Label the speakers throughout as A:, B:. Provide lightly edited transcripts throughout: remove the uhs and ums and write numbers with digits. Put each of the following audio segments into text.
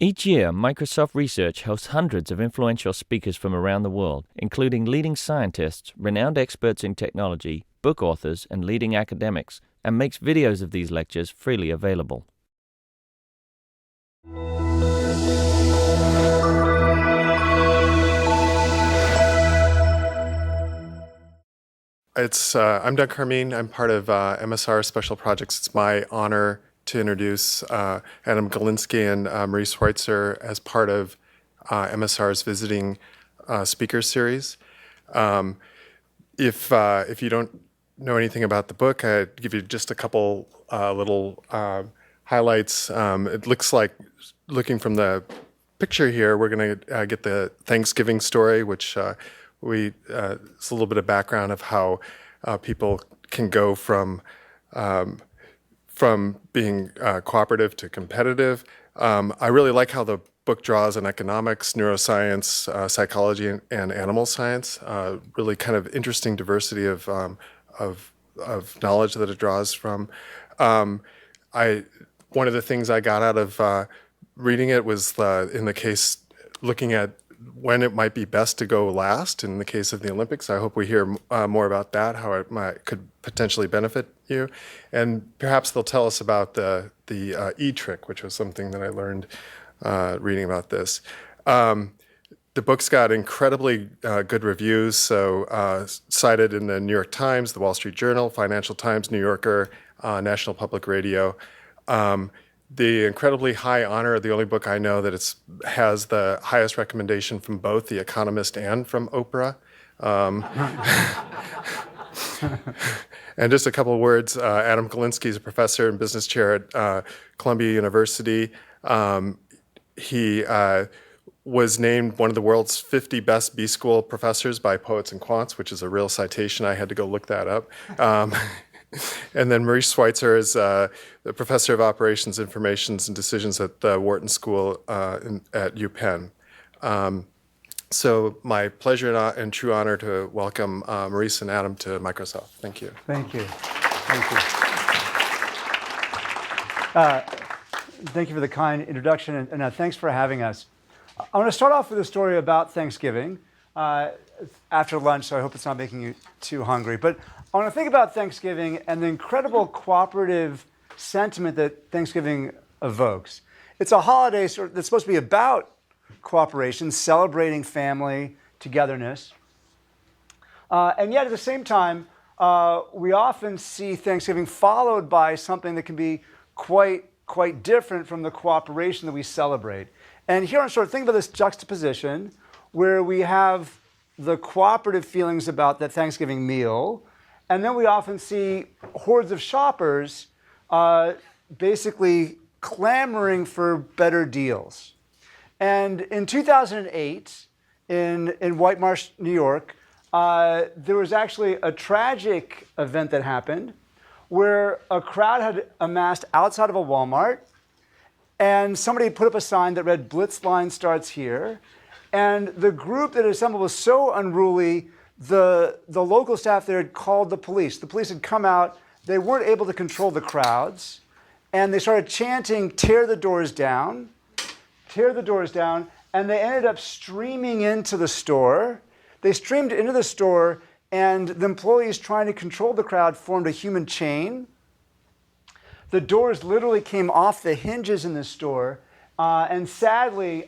A: Each year, Microsoft Research hosts hundreds of influential speakers from around the world, including leading scientists, renowned experts in technology, book authors, and leading academics, and makes videos of these lectures freely available.
B: I'm Doug Carmine. I'm part of MSR Special Projects. It's my honor to introduce Adam Galinsky and Marie Schweitzer as part of MSR's visiting speaker series. If you don't know anything about the book, I'd give you just a couple little highlights. It looks like, looking from the picture here, we're going to get the Thanksgiving story, which it's a little bit of background of how people can go from being cooperative to competitive. I really like how the book draws on economics, neuroscience, psychology, and animal science. Really kind of interesting diversity of knowledge that it draws from. One of the things I got out of reading it was in the case looking at when it might be best to go last in the case of the Olympics. I hope we hear more about that, how it could potentially benefit you. And perhaps they'll tell us about the E-trick, which was something that I learned reading about this. The book's got incredibly good reviews, so cited in the New York Times, the Wall Street Journal, Financial Times, New Yorker, National Public Radio. The incredibly high honor, the only book I know that has the highest recommendation from both The Economist and from Oprah. And just a couple of words, Adam Galinsky is a professor and business chair at Columbia University. He was named one of the world's 50 best B-School professors by Poets and Quants, which is a real citation. I had to go look that up. And then Marie Schweitzer is the professor of operations, informations, and decisions at the Wharton School at UPenn. So my pleasure and true honor to welcome Maurice and Adam to Microsoft. Thank you.
C: Thank you. Thank you. Thank you for the kind introduction, and thanks for having us. I want to start off with a story about Thanksgiving after lunch, so I hope it's not making you too hungry. But I want to think about Thanksgiving and the incredible cooperative sentiment that Thanksgiving evokes. It's a holiday that's supposed to be about cooperation, celebrating family, togetherness. And yet at the same time, we often see Thanksgiving followed by something that can be quite different from the cooperation that we celebrate. And here I'm sort of thinking about this juxtaposition where we have the cooperative feelings about that Thanksgiving meal, and then we often see hordes of shoppers basically clamoring for better deals. And in 2008, in White Marsh, New York, there was actually a tragic event that happened where a crowd had amassed outside of a Walmart, and somebody put up a sign that read, "Blitz line starts here." And the group that had assembled was so unruly, the local staff there had called the police. The police had come out. They weren't able to control the crowds. And they started chanting, "Tear the doors down, tear the doors down." And they ended up streaming into the store. They streamed into the store, and the employees trying to control the crowd formed a human chain. The doors literally came off the hinges in the store. And sadly,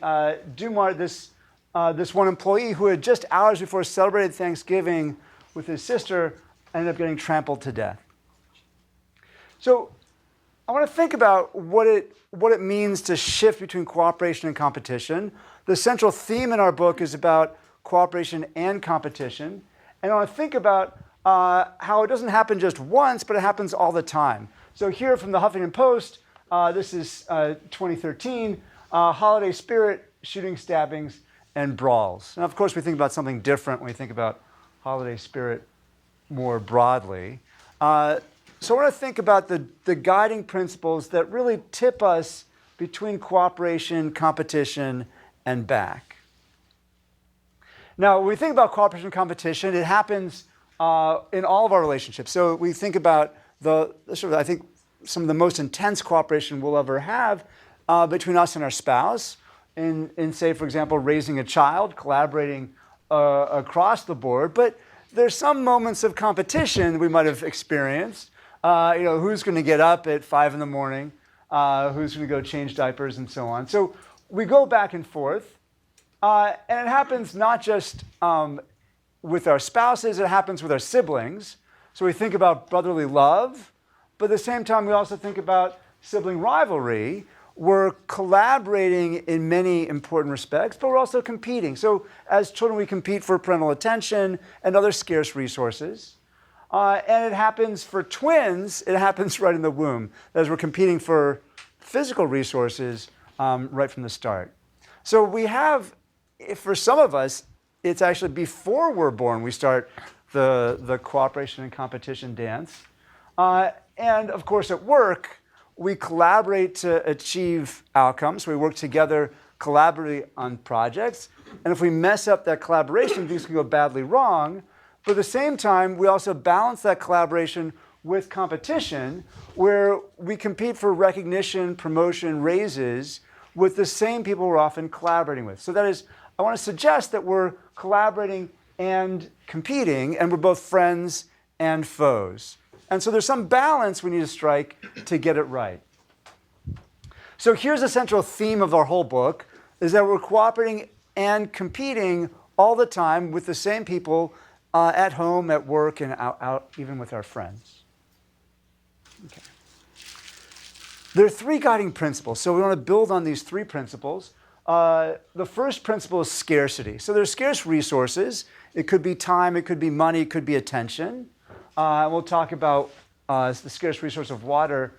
C: Dumar, this one employee who had just hours before celebrated Thanksgiving with his sister, ended up getting trampled to death. So I want to think about what it means to shift between cooperation and competition. The central theme in our book is about cooperation and competition. And I want to think about how it doesn't happen just once, but it happens all the time. So here from the Huffington Post, this is 2013, holiday spirit, shooting, stabbings, and brawls. And of course, we think about something different when we think about holiday spirit more broadly. So I want to think about the guiding principles that really tip us between cooperation, competition, and back. Now, when we think about cooperation and competition, it happens in all of our relationships. So we think about I think some of the most intense cooperation we'll ever have between us and our spouse, in say, for example, raising a child, collaborating across the board. But there's some moments of competition we might have experienced. Who's going to get up at 5 in the morning? Who's going to go change diapers and so on. So we go back and forth. And it happens not just with our spouses, it happens with our siblings. So we think about brotherly love, but at the same time, we also think about sibling rivalry. We're collaborating in many important respects, but we're also competing. So as children, we compete for parental attention and other scarce resources. And it happens for twins, it happens right in the womb, as we're competing for physical resources right from the start. So we have, for some of us, it's actually before we're born, we start the cooperation and competition dance. And of course, at work, we collaborate to achieve outcomes. We work together collaboratively on projects. And if we mess up that collaboration, things can go badly wrong. But at the same time, we also balance that collaboration with competition, where we compete for recognition, promotion, raises with the same people we're often collaborating with. So that is, I want to suggest that we're collaborating and competing, and we're both friends and foes. And so there's some balance we need to strike to get it right. So here's a central theme of our whole book, is that we're cooperating and competing all the time with the same people at home, at work, and out even with our friends. Okay. There are 3 guiding principles, so we want to build on these 3 principles. The first principle is scarcity. So there's scarce resources. It could be time, it could be money, it could be attention. We'll talk about the scarce resource of water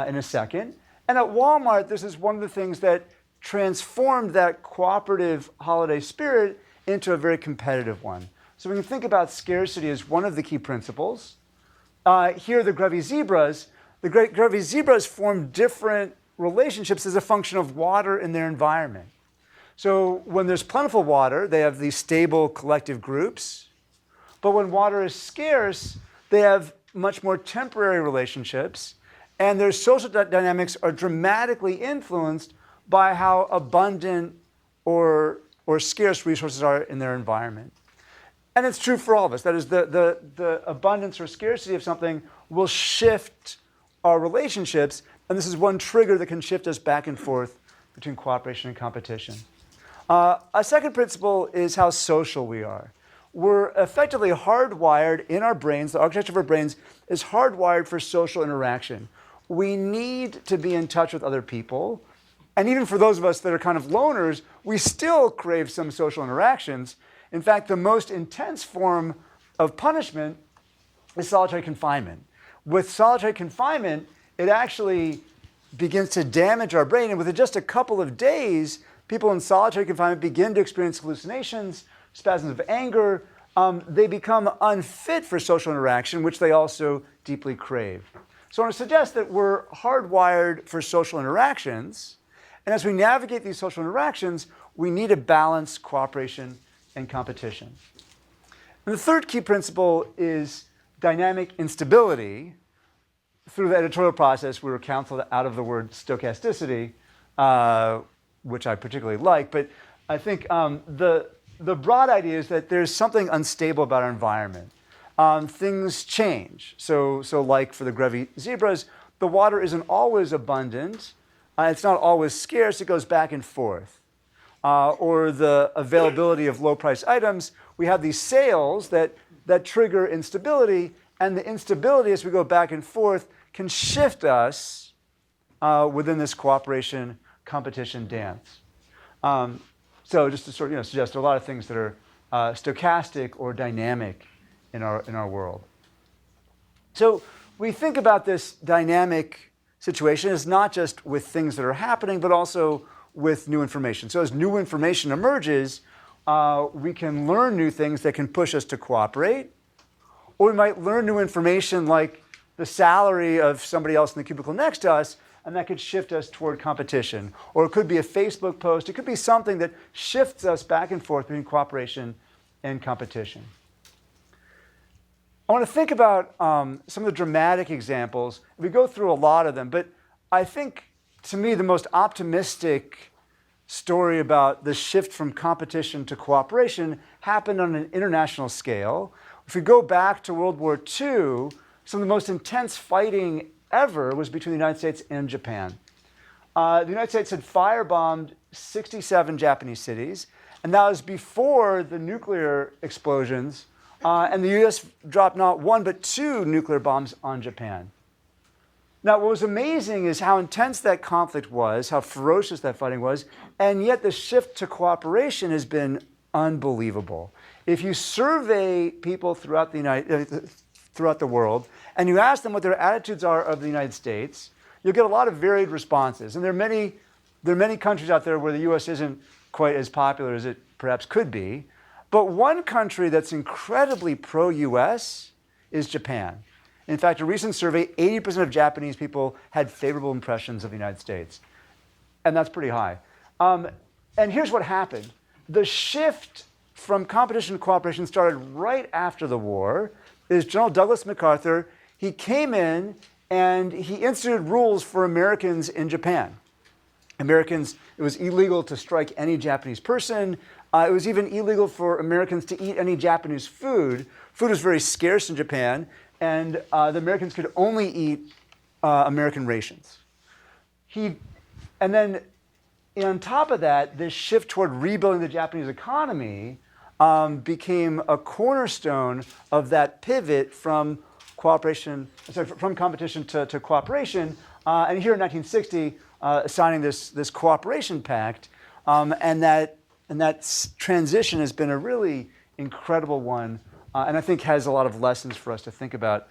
C: in a second. And at Walmart, this is one of the things that transformed that cooperative holiday spirit into a very competitive one. So we can think about scarcity as one of the key principles. Here, the Grevy zebras. The Grevy zebras form different relationships as a function of water in their environment. So when there's plentiful water, they have these stable collective groups. But when water is scarce, they have much more temporary relationships, and their social dynamics are dramatically influenced by how abundant or scarce resources are in their environment. And it's true for all of us. That is, the abundance or scarcity of something will shift our relationships, and this is one trigger that can shift us back and forth between cooperation and competition. A second principle is how social we are. We're effectively hardwired in our brains, the architecture of our brains is hardwired for social interaction. We need to be in touch with other people. And even for those of us that are kind of loners, we still crave some social interactions. In fact, the most intense form of punishment is solitary confinement. With solitary confinement, it actually begins to damage our brain. And within just a couple of days, people in solitary confinement begin to experience hallucinations, spasms of anger. They become unfit for social interaction, which they also deeply crave. So I want to suggest that we're hardwired for social interactions. And as we navigate these social interactions, we need to balance cooperation and competition. And the third key principle is dynamic instability. Through the editorial process, we were counseled out of the word stochasticity, which I particularly like. But I think the broad idea is that there's something unstable about our environment. Things change. So like for the Grevy zebras, the water isn't always abundant. It's not always scarce. It goes back and forth. Or the availability of low-priced items, we have these sales that trigger instability, and the instability as we go back and forth can shift us within this cooperation competition dance. So just to sort of suggest a lot of things that are stochastic or dynamic in our world. So we think about this dynamic situation as not just with things that are happening, but also with new information. So as new information emerges, we can learn new things that can push us to cooperate, or we might learn new information like the salary of somebody else in the cubicle next to us, and that could shift us toward competition. Or it could be a Facebook post. It could be something that shifts us back and forth between cooperation and competition. I want to think about some of the dramatic examples. We go through a lot of them, but I think to me, the most optimistic story about the shift from competition to cooperation happened on an international scale. If we go back to World War II, some of the most intense fighting ever was between the United States and Japan. The United States had firebombed 67 Japanese cities, and that was before the nuclear explosions, and the US dropped not one but two nuclear bombs on Japan. Now, what was amazing is how intense that conflict was, how ferocious that fighting was, and yet the shift to cooperation has been unbelievable. If you survey people throughout the world, and you ask them what their attitudes are of the United States, you'll get a lot of varied responses. And there are many countries out there where the US isn't quite as popular as it perhaps could be. But one country that's incredibly pro-US is Japan. In fact, a recent survey, 80% of Japanese people had favorable impressions of the United States. And that's pretty high. And here's what happened. The shift from competition to cooperation started right after the war. Is General Douglas MacArthur. He came in and he instituted rules for Americans in Japan. Americans, it was illegal to strike any Japanese person. It was even illegal for Americans to eat any Japanese food. Food was very scarce in Japan, and the Americans could only eat American rations. And then on top of that, this shift toward rebuilding the Japanese economy became a cornerstone of that pivot from from competition to cooperation. And here in 1960, signing this cooperation pact, and that transition has been a really incredible one, and I think has a lot of lessons for us to think about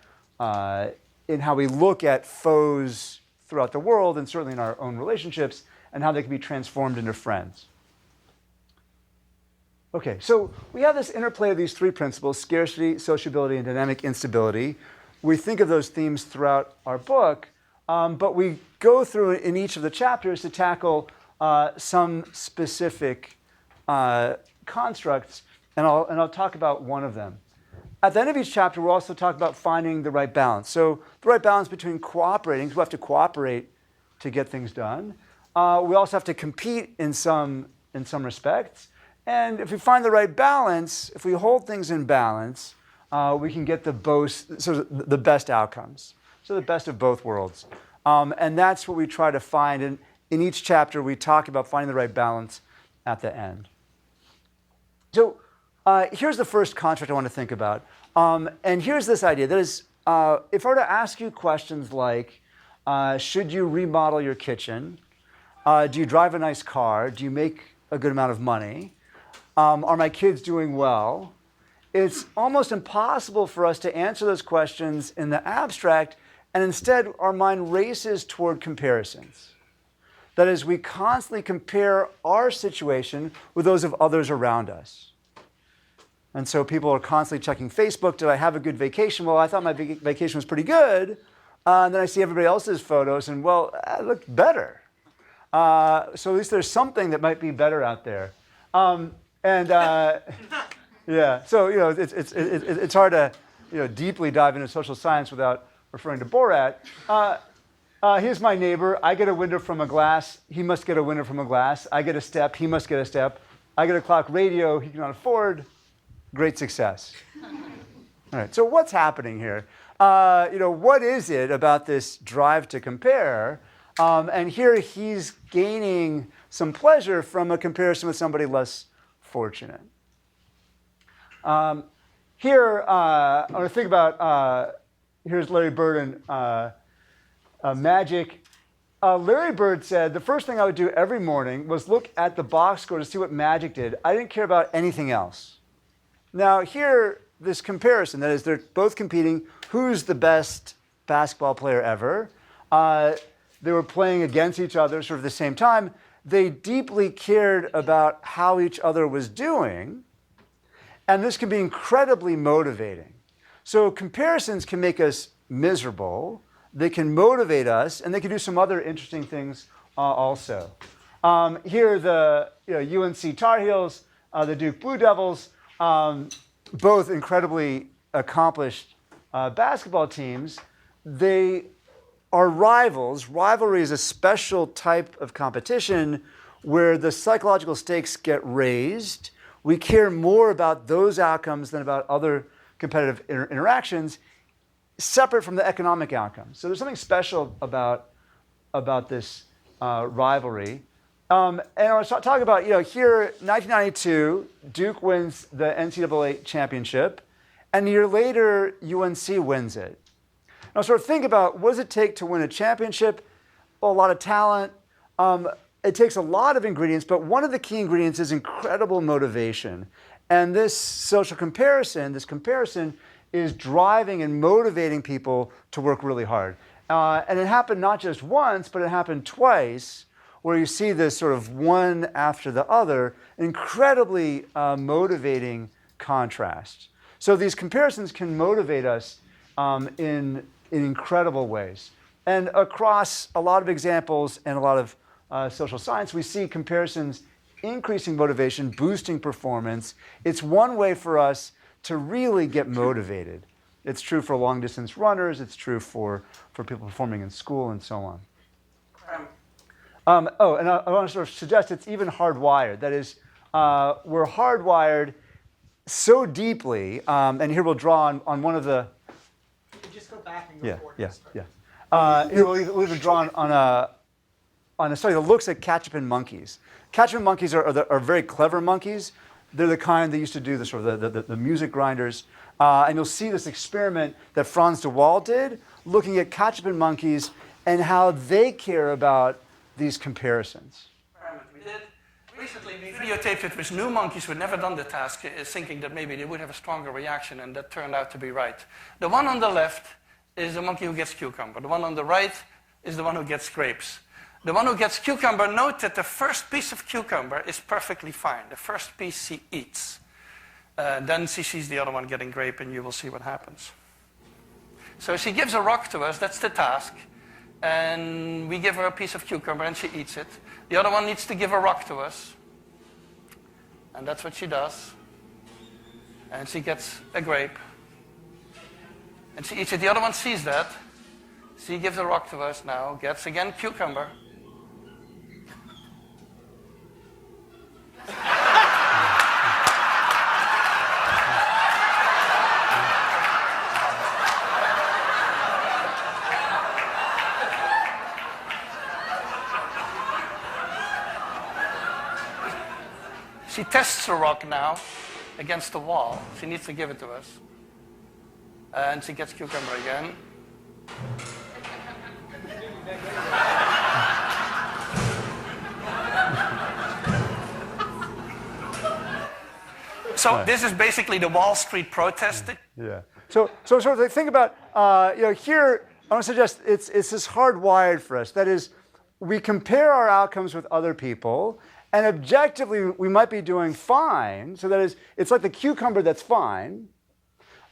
C: in how we look at foes throughout the world, and certainly in our own relationships, and how they can be transformed into friends. Okay, so we have this interplay of these three principles: scarcity, sociability, and dynamic instability. We think of those themes throughout our book, but we go through in each of the chapters to tackle some specific constructs, and I'll talk about one of them. At the end of each chapter, we'll also talk about finding the right balance. So the right balance between cooperating, 'cause we have to cooperate to get things done. We also have to compete in some respects. And if we find the right balance, if we hold things in balance, we can get the best outcomes. So the best of both worlds. And that's what we try to find. And in each chapter, we talk about finding the right balance at the end. So here's the first construct I want to think about. And here's this idea. That is, if I were to ask you questions like, should you remodel your kitchen? Do you drive a nice car? Do you make a good amount of money? Are my kids doing well? It's almost impossible for us to answer those questions in the abstract, and instead our mind races toward comparisons. That is, we constantly compare our situation with those of others around us. And so people are constantly checking Facebook. Did I have a good vacation? Well, I thought my vacation was pretty good. And then I see everybody else's photos, and well, it looked better. So at least there's something that might be better out there. Yeah, so it's hard to deeply dive into social science without referring to Borat. Here's my neighbor. I get a window from a glass. He must get a window from a glass. I get a step. He must get a step. I get a clock radio he cannot afford. Great success. All right, so what's happening here? What is it about this drive to compare? And here he's gaining some pleasure from a comparison with somebody less fortunate. Here, I want to think about, here's Larry Bird and Magic. Larry Bird said, the first thing I would do every morning was look at the box score to see what Magic did. I didn't care about anything else. Now here, this comparison, that is, they're both competing. Who's the best basketball player ever? They were playing against each other sort of at the same time. They deeply cared about how each other was doing. And this can be incredibly motivating. So comparisons can make us miserable. They can motivate us, and they can do some other interesting things also. Here, the UNC Tar Heels, the Duke Blue Devils, both incredibly accomplished basketball teams. They are rivals. Rivalry is a special type of competition where the psychological stakes get raised. We care more about those outcomes than about other competitive interactions, separate from the economic outcomes. So there's something special about this rivalry. And I was talking about, here, 1992, Duke wins the NCAA championship, and a year later, UNC wins it. Now, sort of think about, what does it take to win a championship? Well, a lot of talent. It takes a lot of ingredients, but one of the key ingredients is incredible motivation. And this social comparison, is driving and motivating people to work really hard. And it happened not just once, but it happened twice, where you see this sort of one after the other, incredibly motivating contrast. So these comparisons can motivate us in incredible ways. And across a lot of examples and a lot of social science, we see comparisons increasing motivation, boosting performance. It's one way for us to really get motivated. It's true for long-distance runners. It's true for people performing in school and so on. And I want to sort of suggest it's even hardwired. That is, we're hardwired so deeply, and here we'll draw on one of the...
D: You just go back and go forward.
C: Here we'll even draw on a study that looks at catch-up monkeys. Catch-up monkeys are very clever monkeys. They're the kind that used to do the sort of the music grinders. And you'll see this experiment that Franz de Waal did, looking at catch-up monkeys and how they care about these comparisons.
D: We did recently, we videotaped it with new monkeys who had never done the task, thinking that maybe they would have a stronger reaction, and that turned out to be right. The one on the left is the monkey who gets cucumber. The one on the right is the one who gets grapes. The one who gets cucumber, note that the first piece of cucumber is perfectly fine. The first piece she eats. Then she sees the other one getting grape, and you will see what happens. So she gives a rock to us, that's the task. And we give her a piece of cucumber, and she eats it. The other one needs to give a rock to us. And that's what she does. And she gets a grape. And she eats it. The other one sees that. She gives a rock to us now, gets again cucumber. She tests the rock now against the wall. She needs to give it to us. And she gets cucumber again. So this is basically the Wall Street protesting.
C: Yeah. So sort of think about, here, I want to suggest it's this hardwired for us. That is, we compare our outcomes with other people, and objectively, we might be doing fine. So that is, it's like the cucumber that's fine.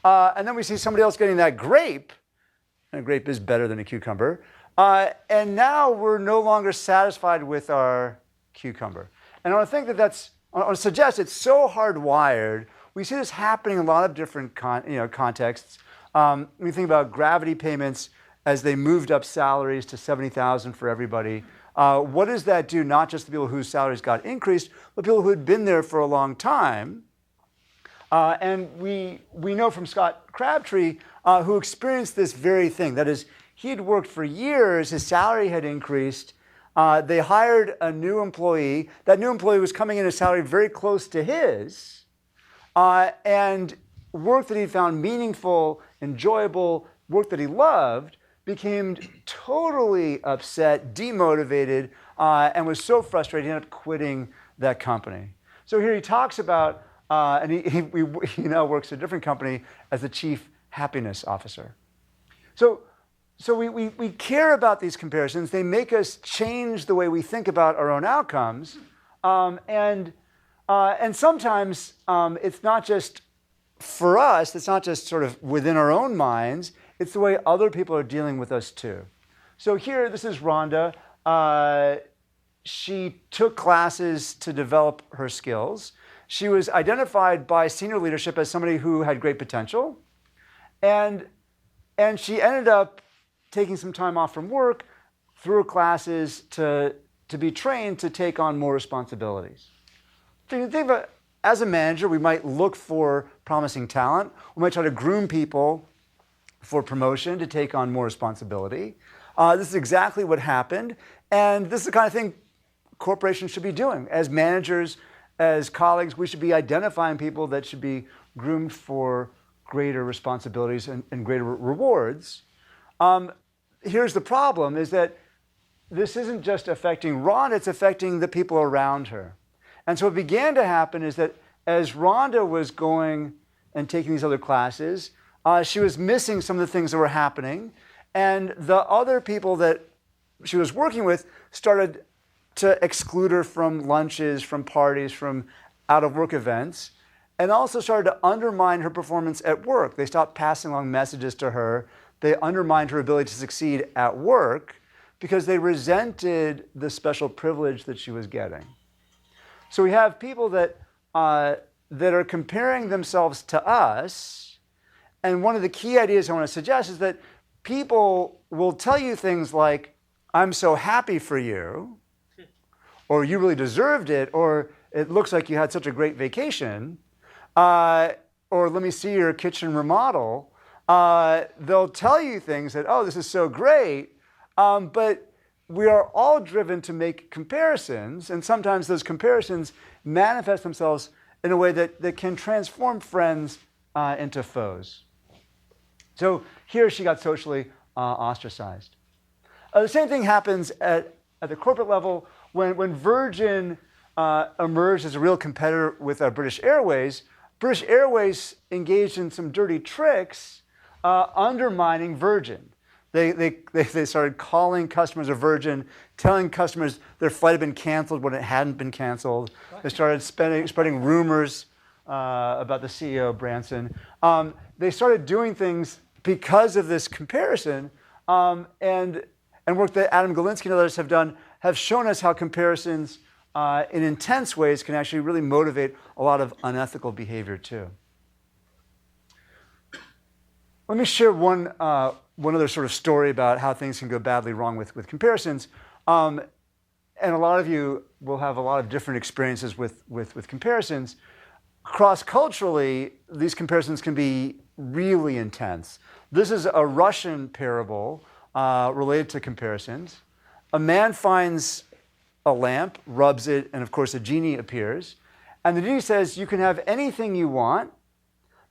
C: And then we see somebody else getting that grape, and a grape is better than a cucumber. And now we're no longer satisfied with our cucumber. And I want to think I want to suggest it's so hardwired. We see this happening in a lot of different contexts. When you think about gravity payments as they moved up salaries to $70,000 for everybody, what does that do, not just the people whose salaries got increased, but people who had been there for a long time? And we know from Scott Crabtree, who experienced this very thing. That is, he had worked for years, his salary had increased. They hired a new employee. That new employee was coming in a salary very close to his. And work that he found meaningful, enjoyable, work that he loved, became totally upset, demotivated, and was so frustrated he ended up quitting that company. So here he talks about, and he now works at a different company as the chief happiness officer. So we care about these comparisons. They make us change the way we think about our own outcomes. And sometimes it's not just for us, it's not just sort of within our own minds, it's the way other people are dealing with us too. So here, this is Rhonda. She took classes to develop her skills. She was identified by senior leadership as somebody who had great potential. And she ended up taking some time off from work through classes to be trained to take on more responsibilities. Think about, as a manager, we might look for promising talent. We might try to groom people for promotion to take on more responsibility. This is exactly what happened, and this is the kind of thing corporations should be doing. As managers, as colleagues, we should be identifying people that should be groomed for greater responsibilities and greater rewards. Here's the problem, is that this isn't just affecting Rhonda, it's affecting the people around her. And so what began to happen is that as Rhonda was going and taking these other classes, she was missing some of the things that were happening, and the other people that she was working with started to exclude her from lunches, from parties, from out-of-work events, and also started to undermine her performance at work. They stopped passing along messages to her. They undermined her ability to succeed at work because they resented the special privilege that she was getting. So we have people that are comparing themselves to us, and one of the key ideas I want to suggest is that people will tell you things like, "I'm so happy for you," or "you really deserved it," or "it looks like you had such a great vacation," or "let me see your kitchen remodel." They'll tell you things that, "Oh, this is so great," but we are all driven to make comparisons, and sometimes those comparisons manifest themselves in a way that can transform friends into foes. So here she got socially ostracized. The same thing happens at the corporate level. When Virgin emerged as a real competitor with British Airways engaged in some dirty tricks undermining Virgin. They started calling customers of Virgin, telling customers their flight had been canceled when it hadn't been canceled. They started spreading rumors about the CEO, Branson. They started doing things because of this comparison, and work that Adam Galinsky and others have done have shown us how comparisons in intense ways can actually really motivate a lot of unethical behavior too. Let me share one other sort of story about how things can go badly wrong with comparisons. And a lot of you will have a lot of different experiences with comparisons. Cross-culturally, these comparisons can be really intense. This is a Russian parable related to comparisons. A man finds a lamp, rubs it, and of course a genie appears. And the genie says, "You can have anything you want.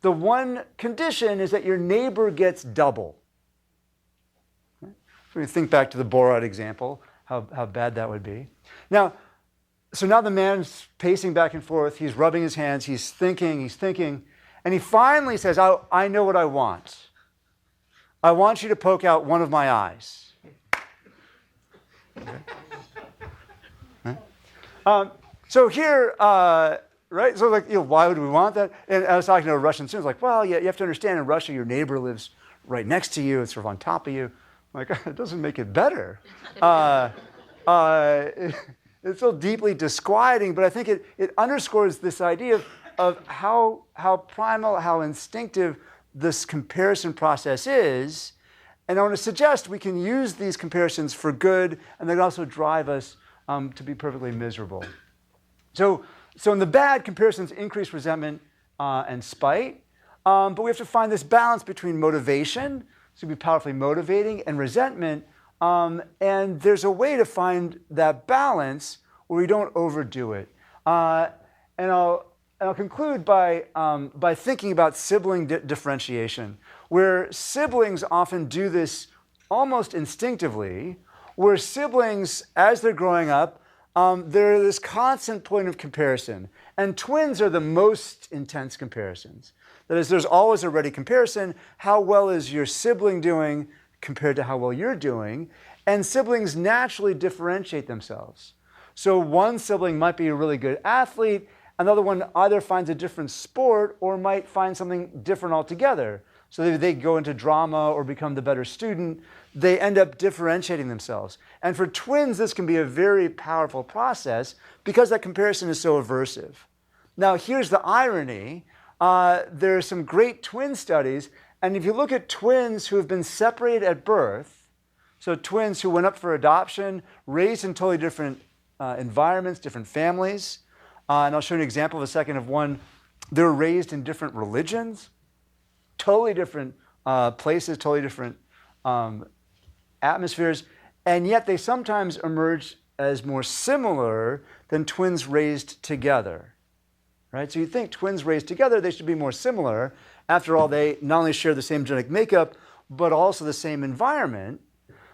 C: The one condition is that your neighbor gets double." Okay? So we think back to the Borat example, how bad that would be. Now the man's pacing back and forth. He's rubbing his hands. He's thinking. And he finally says, I know what I want. I want you to poke out one of my eyes. Okay. Right? So here, right? So why would we want that? And I was talking to a Russian student. Like, well, yeah, you have to understand, in Russia, your neighbor lives right next to you. It's sort of on top of you. I'm like, it doesn't make it better. It's still deeply disquieting, but I think it underscores this idea of how primal, how instinctive this comparison process is. And I want to suggest we can use these comparisons for good, and they can also drive us to be perfectly miserable. So in the bad, comparisons increase resentment and spite, but we have to find this balance between motivation, so be powerfully motivating, and resentment. And there's a way to find that balance where we don't overdo it. And I'll conclude by thinking about sibling differentiation, where siblings often do this almost instinctively, where siblings, as they're growing up, they're this constant point of comparison. And twins are the most intense comparisons. That is, there's always a ready comparison. How well is your sibling doing compared to how well you're doing? And siblings naturally differentiate themselves. So one sibling might be a really good athlete, another one either finds a different sport or might find something different altogether. So they go into drama or become the better student. They end up differentiating themselves. And for twins, this can be a very powerful process because that comparison is so aversive. Now, here's the irony. There are some great twin studies, and if you look at twins who have been separated at birth, So twins who went up for adoption, raised in totally different environments, different families. And I'll show you an example of a second of one. They were raised in different religions, totally different places, totally different atmospheres, and yet they sometimes emerge as more similar than twins raised together. Right? So you think twins raised together, they should be more similar. After all, they not only share the same genetic makeup, but also the same environment.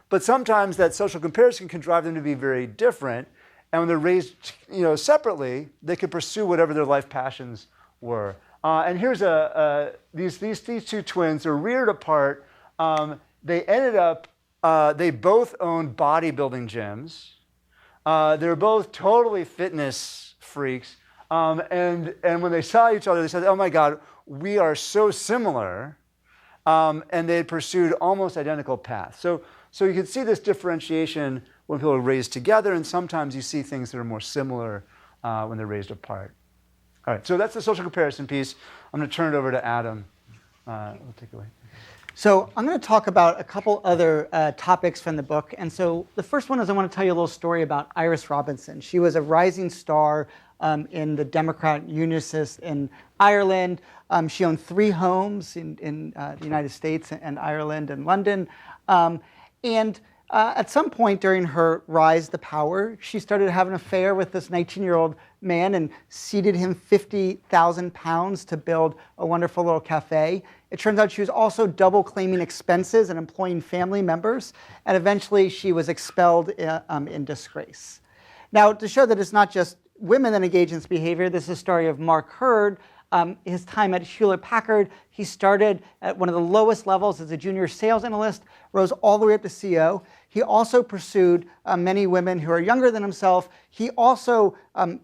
C: But sometimes that social comparison can drive them to be very different. And when they're raised, separately, they can pursue whatever their life passions were. And here's these two twins. They're reared apart. They ended up. They both owned bodybuilding gyms. They're both totally fitness freaks. And when they saw each other, they said, "Oh my God, we are so similar." And they had pursued almost identical paths. So you can see this differentiation when people are raised together, and sometimes you see things that are more similar when they're raised apart. All right, so that's the social comparison piece. I'm going to turn it over to Adam. We'll take it away.
E: So I'm going to talk about a couple other topics from the book. And so the first one is I want to tell you a little story about Iris Robinson. She was a rising star in the Democrat Unionists in Ireland. She owned 3 homes in the United States and Ireland and London. And at some point during her rise to power, she started to have an affair with this 19-year-old man and seeded him 50,000 pounds to build a wonderful little cafe. It turns out she was also double claiming expenses and employing family members. And eventually she was expelled in disgrace. Now, to show that it's not just women that engage in this behavior, this is a story of Mark Hurd. His time at Hewlett-Packard, he started at one of the lowest levels as a junior sales analyst, rose all the way up to CEO. He also pursued many women who are younger than himself. He also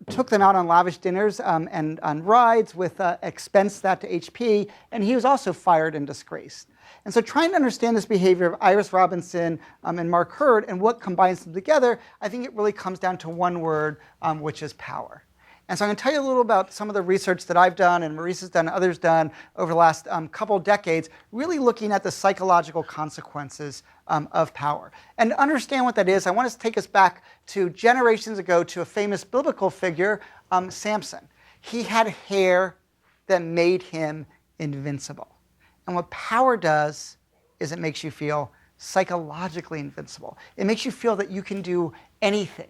E: took them out on lavish dinners and on rides with expensed that to HP, and he was also fired and disgraced. And so trying to understand this behavior of Iris Robinson and Mark Hurd and what combines them together, I think it really comes down to one word, which is power. And so I'm going to tell you a little about some of the research that I've done and Maurice has done, others done over the last couple decades, really looking at the psychological consequences of power. And to understand what that is, I want to take us back to generations ago to a famous biblical figure, Samson. He had hair that made him invincible. And what power does is it makes you feel psychologically invincible. It makes you feel that you can do anything.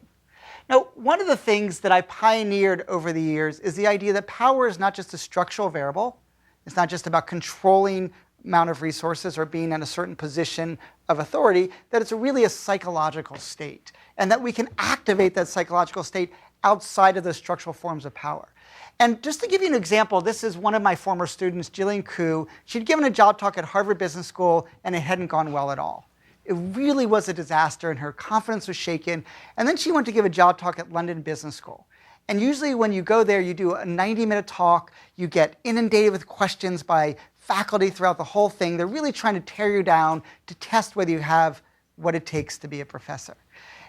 E: Now, one of the things that I pioneered over the years is the idea that power is not just a structural variable. It's not just about controlling amount of resources or being in a certain position of authority, that it's really a psychological state, and that we can activate that psychological state outside of the structural forms of power. And just to give you an example, this is one of my former students, Jillian Koo. She'd given a job talk at Harvard Business School, and it hadn't gone well at all. It really was a disaster, and her confidence was shaken. And then she went to give a job talk at London Business School. And usually when you go there, you do a 90-minute talk. You get inundated with questions by faculty throughout the whole thing. They're really trying to tear you down to test whether you have what it takes to be a professor.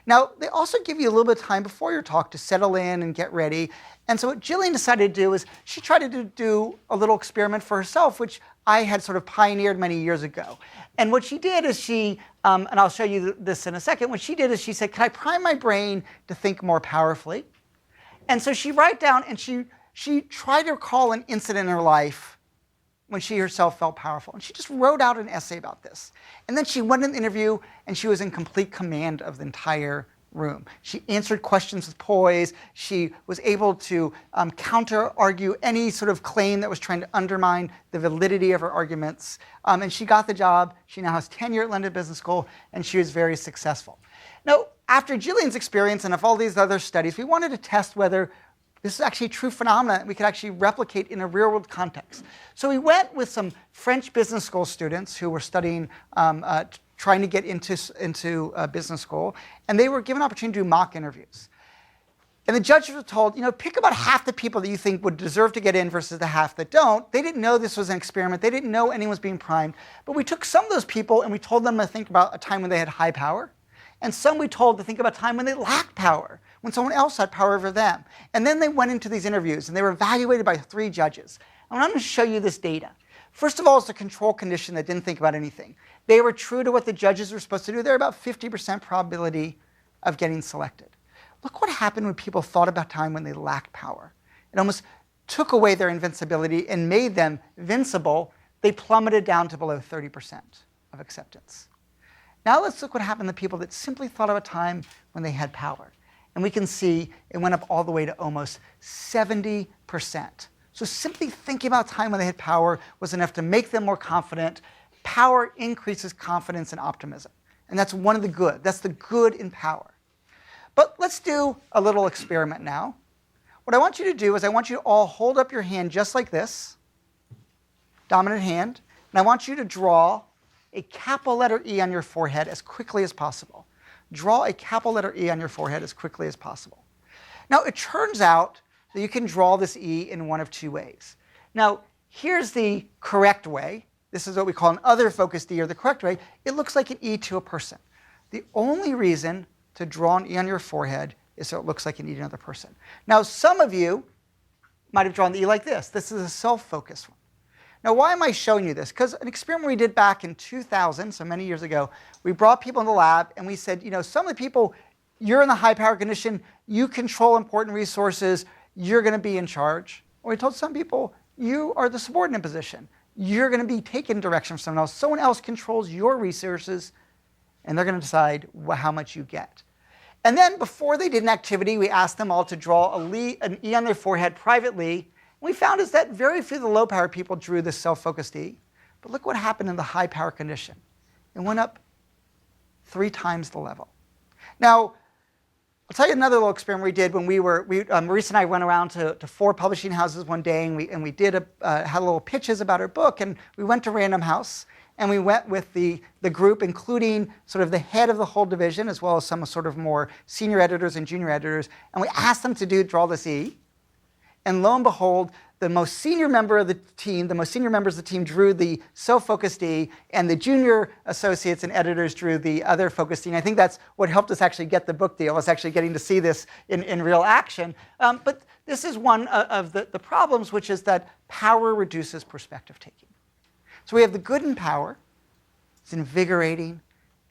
E: Now, they also give you a little bit of time before your talk to settle in and get ready. And so what Jillian decided to do is she tried to do a little experiment for herself, which I had sort of pioneered many years ago. And what she did is she, and I'll show you this in a second, what she did is she said, can I prime my brain to think more powerfully? And so she wrote down and she tried to recall an incident in her life when she herself felt powerful. And she just wrote out an essay about this. And then she went in the interview and she was in complete command of the entire room. She answered questions with poise. She was able to counter-argue any sort of claim that was trying to undermine the validity of her arguments. And she got the job. She now has tenure at London Business School, and she was very successful. Now, after Jillian's experience and of all these other studies, we wanted to test whether this is actually a true phenomenon that we could actually replicate in a real-world context. So we went with some French business school students who were studying trying to get into business school, and they were given an opportunity to do mock interviews. And the judges were told, pick about half the people that you think would deserve to get in versus the half that don't. They didn't know this was an experiment. They didn't know anyone was being primed. But we took some of those people and we told them to think about a time when they had high power. And some we told to think about a time when they lacked power, when someone else had power over them. And then they went into these interviews and they were evaluated by 3 judges. And I'm going to show you this data. First of all, it's a control condition that didn't think about anything. They were true to what the judges were supposed to do. They're about 50% probability of getting selected. Look what happened when people thought about time when they lacked power. It almost took away their invincibility and made them vincible. They plummeted down to below 30% of acceptance. Now let's look what happened to people that simply thought of a time when they had power. And we can see it went up all the way to almost 70%. So simply thinking about time when they had power was enough to make them more confident. Power increases confidence and optimism. And that's one of the good. That's the good in power. But let's do a little experiment now. What I want you to do is I want you to all hold up your hand just like this, dominant hand, and I want you to draw a capital letter E on your forehead as quickly as possible. Draw a capital letter E on your forehead as quickly as possible. Now, it turns out that you can draw this E in one of two ways. Now, here's the correct way. This is what we call an other focused E, or the correct way. It looks like an E to a person. The only reason to draw an E on your forehead is so it looks like an E to another person. Now, some of you might have drawn the E like this. This is a self-focused one. Now, why am I showing you this? Because an experiment we did back in 2000, so many years ago, we brought people in the lab and we said, some of the people, you're in the high power condition, you control important resources, you're going to be in charge. Or we told some people, you are the subordinate position. You're going to be taking direction from someone else. Someone else controls your resources, and they're going to decide how much you get. And then before they did an activity, we asked them all to draw an E on their forehead privately. What we found is that very few of the low-power people drew this self-focused E. But look what happened in the high-power condition. It went up 3 times the level. Now, I'll tell you another little experiment we did when Maurice and I went around to 4 publishing houses one day, and we had little pitches about our book, and we went to Random House, and we went with the group, including sort of the head of the whole division, as well as some sort of more senior editors and junior editors, and we asked them to draw this E. And lo and behold, the most senior members of the team drew the self-focused E, and the junior associates and editors drew the other focused E. And I think that's what helped us actually get the book deal, was actually getting to see this in real action. But this is one of the problems, which is that power reduces perspective taking. So we have the good in power. It's invigorating,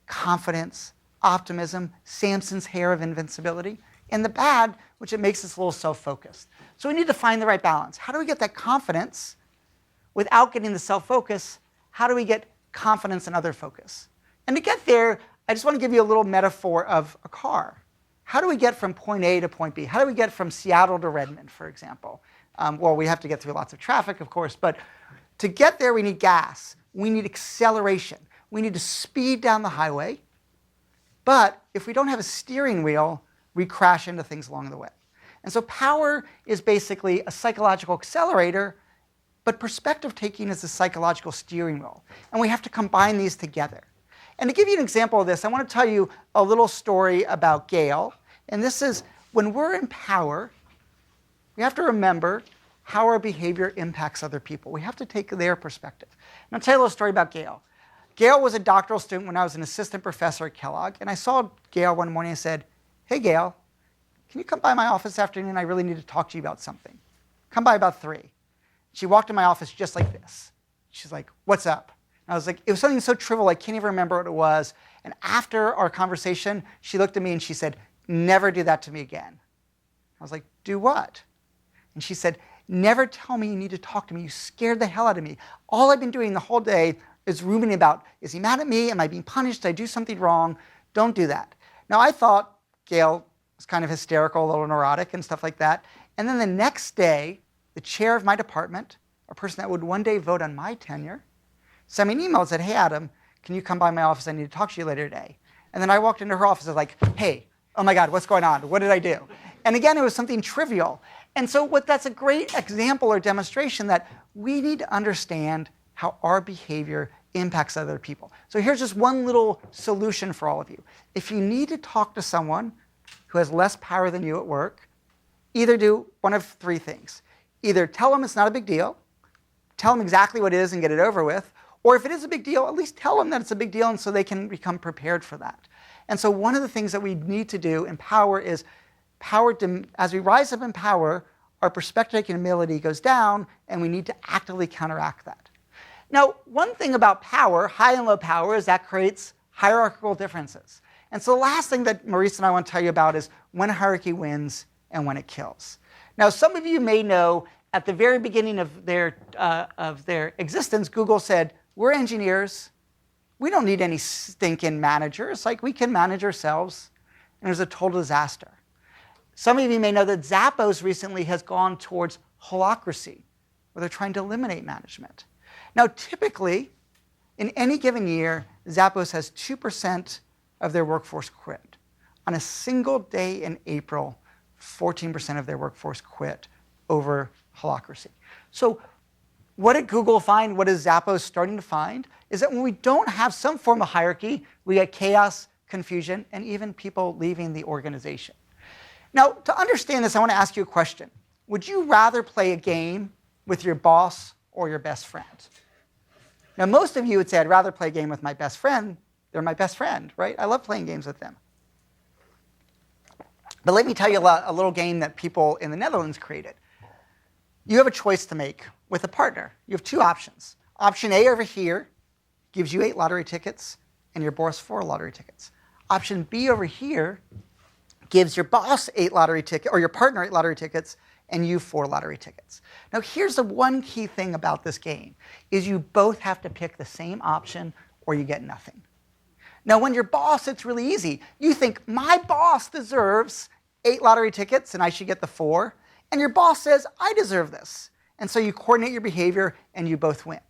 E: confidence, optimism, Samson's hair of invincibility. And the bad, which it makes us a little self-focused. So we need to find the right balance. How do we get that confidence without getting the self-focus? How do we get confidence and other focus? And to get there, I just want to give you a little metaphor of a car. How do we get from point A to point B? How do we get from Seattle to Redmond, for example? Well, we have to get through lots of traffic, of course, but to get there, we need gas. We need acceleration. We need to speed down the highway. But if we don't have a steering wheel, we crash into things along the way. And so power is basically a psychological accelerator, but perspective taking is a psychological steering wheel. And we have to combine these together. And to give you an example of this, I want to tell you a little story about Gail. And this is, when we're in power, we have to remember how our behavior impacts other people. We have to take their perspective. And I'll tell you a little story about Gail. Gail was a doctoral student when I was an assistant professor at Kellogg. And I saw Gail one morning and said, "Hey, Gail, can you come by my office this afternoon? I really need to talk to you about something. Come by about 3. She walked in my office just like this. She's like, "What's up?" And I was like, it was something so trivial, I can't even remember what it was. And after our conversation, she looked at me and she said, "Never do that to me again." I was like, "Do what?" And she said, "Never tell me you need to talk to me. You scared the hell out of me. All I've been doing the whole day is ruminating about, is he mad at me? Am I being punished? Did I do something wrong? Don't do that." Now, I thought Gail was kind of hysterical, a little neurotic and stuff like that. And then the next day, the chair of my department, a person that would one day vote on my tenure, sent me an email and said, "Hey, Adam, can you come by my office? I need to talk to you later today." And then I walked into her office and was like, "Hey, oh my God, what's going on? What did I do?" And again, it was something trivial. And so that's a great example or demonstration that we need to understand how our behavior impacts other people. So here's just one little solution for all of you. If you need to talk to someone who has less power than you at work, either do one of 3 things. Either tell them it's not a big deal, tell them exactly what it is and get it over with, or if it is a big deal, at least tell them that it's a big deal and so they can become prepared for that. And so one of the things that we need to do in power is as we rise up in power, our perspective and ability goes down, and we need to actively counteract that. Now, one thing about power, high and low power, is that creates hierarchical differences. And so the last thing that Maurice and I want to tell you about is when hierarchy wins and when it kills. Now, some of you may know at the very beginning of their existence, Google said, we're engineers. We don't need any stinking managers. Like, we can manage ourselves. And it was a total disaster. Some of you may know that Zappos recently has gone towards holacracy, where they're trying to eliminate management. Now, typically, in any given year, Zappos has 2% of their workforce quit. On a single day in April, 14% of their workforce quit over holacracy. So what did Google find? What is Zappos starting to find? Is that when we don't have some form of hierarchy, we get chaos, confusion, and even people leaving the organization. Now, to understand this, I want to ask you a question. Would you rather play a game with your boss or your best friend? Now, most of you would say, I'd rather play a game with my best friend. They're my best friend, right? I love playing games with them. But let me tell you a little game that people in the Netherlands created. You have a choice to make with a partner. You have two options. Option A over here gives you 8 lottery tickets and your boss 4 lottery tickets. Option B over here gives your boss 8 lottery tickets, or your partner 8 lottery tickets, and you 4 lottery tickets. Now, here's the one key thing about this game, is you both have to pick the same option or you get nothing. Now, when you're boss, it's really easy. You think, my boss deserves 8 lottery tickets and I should get the 4. And your boss says, I deserve this. And so you coordinate your behavior and you both win.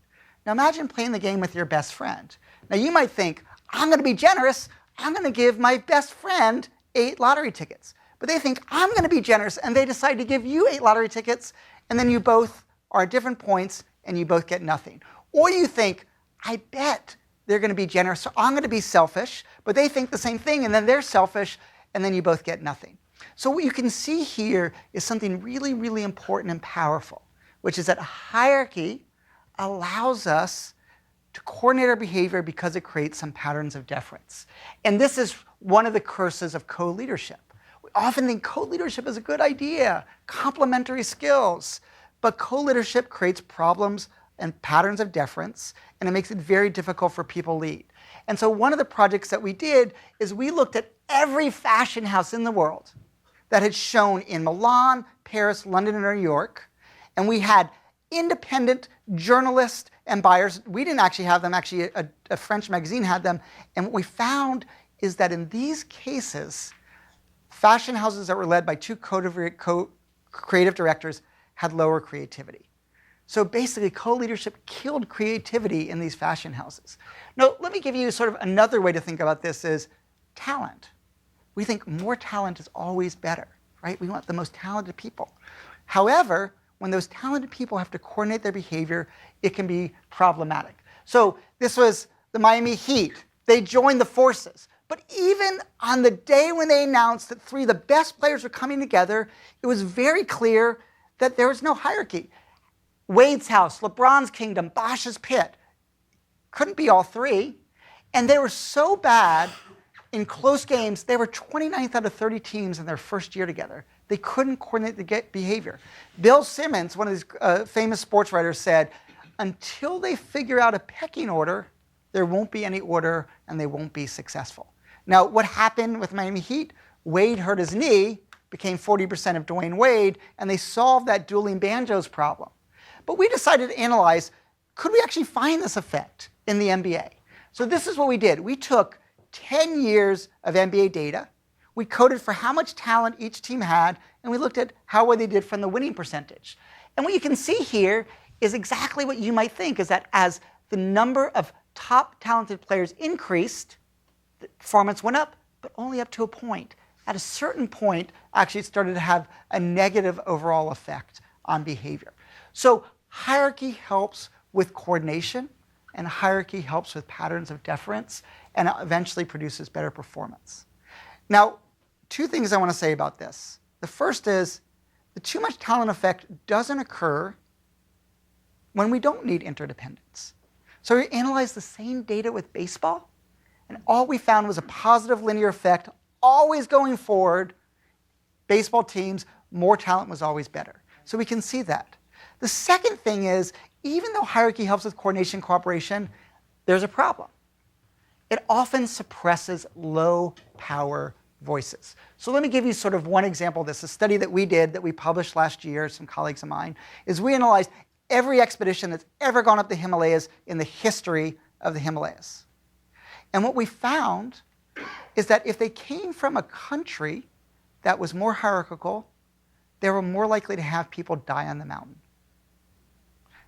E: Now, imagine playing the game with your best friend. Now, you might think, I'm going to be generous. I'm going to give my best friend 8 lottery tickets. But they think, I'm going to be generous, and they decide to give you 8 lottery tickets, and then you both are at different points, and you both get nothing. Or you think, I bet they're going to be generous, so I'm going to be selfish, but they think the same thing, and then they're selfish, and then you both get nothing. So what you can see here is something really, really important and powerful, which is that hierarchy allows us to coordinate our behavior because it creates some patterns of deference. And this is one of the curses of co-leadership. We often think co-leadership is a good idea, complementary skills, but co-leadership creates problems and patterns of deference, and it makes it very difficult for people to lead. And so one of the projects that we did is we looked at every fashion house in the world that had shown in Milan, Paris, London, and New York, and we had independent journalists and buyers. We didn't actually have them, actually a French magazine had them, and what we found is that in these cases, fashion houses that were led by 2 creative directors had lower creativity. So basically, co-leadership killed creativity in these fashion houses. Now, let me give you sort of another way to think about this is talent. We think more talent is always better, right? We want the most talented people. However, when those talented people have to coordinate their behavior, it can be problematic. So this was the Miami Heat. They joined the forces. But even on the day when they announced that 3 of the best players were coming together, it was very clear that there was no hierarchy. Wade's house, LeBron's kingdom, Bosch's pit. Couldn't be all 3. And they were so bad in close games, they were 29th out of 30 teams in their first year together. They couldn't coordinate the behavior. Bill Simmons, one of these famous sports writers, said, until they figure out a pecking order, there won't be any order and they won't be successful. Now, what happened with Miami Heat? Wade hurt his knee, became 40% of Dwayne Wade, and they solved that dueling banjos problem. But we decided to analyze, could we actually find this effect in the NBA? So this is what we did. We took 10 years of NBA data. We coded for how much talent each team had, and we looked at how well they did from the winning percentage. And what you can see here is exactly what you might think, is that as the number of top talented players increased, the performance went up, but only up to a point. At a certain point, actually it started to have a negative overall effect on behavior. So hierarchy helps with coordination, and hierarchy helps with patterns of deference, and eventually produces better performance. Now, 2 things I want to say about this. The first is the too much talent effect doesn't occur when we don't need interdependence. So we analyzed the same data with baseball, and all we found was a positive linear effect, always going forward. Baseball teams, more talent was always better. So we can see that. The second thing is, even though hierarchy helps with coordination and cooperation, there's a problem. It often suppresses low power voices. So let me give you sort of one example of this. A study that we did that we published last year, some colleagues of mine, is we analyzed every expedition that's ever gone up the Himalayas in the history of the Himalayas. And what we found is that if they came from a country that was more hierarchical, they were more likely to have people die on the mountain.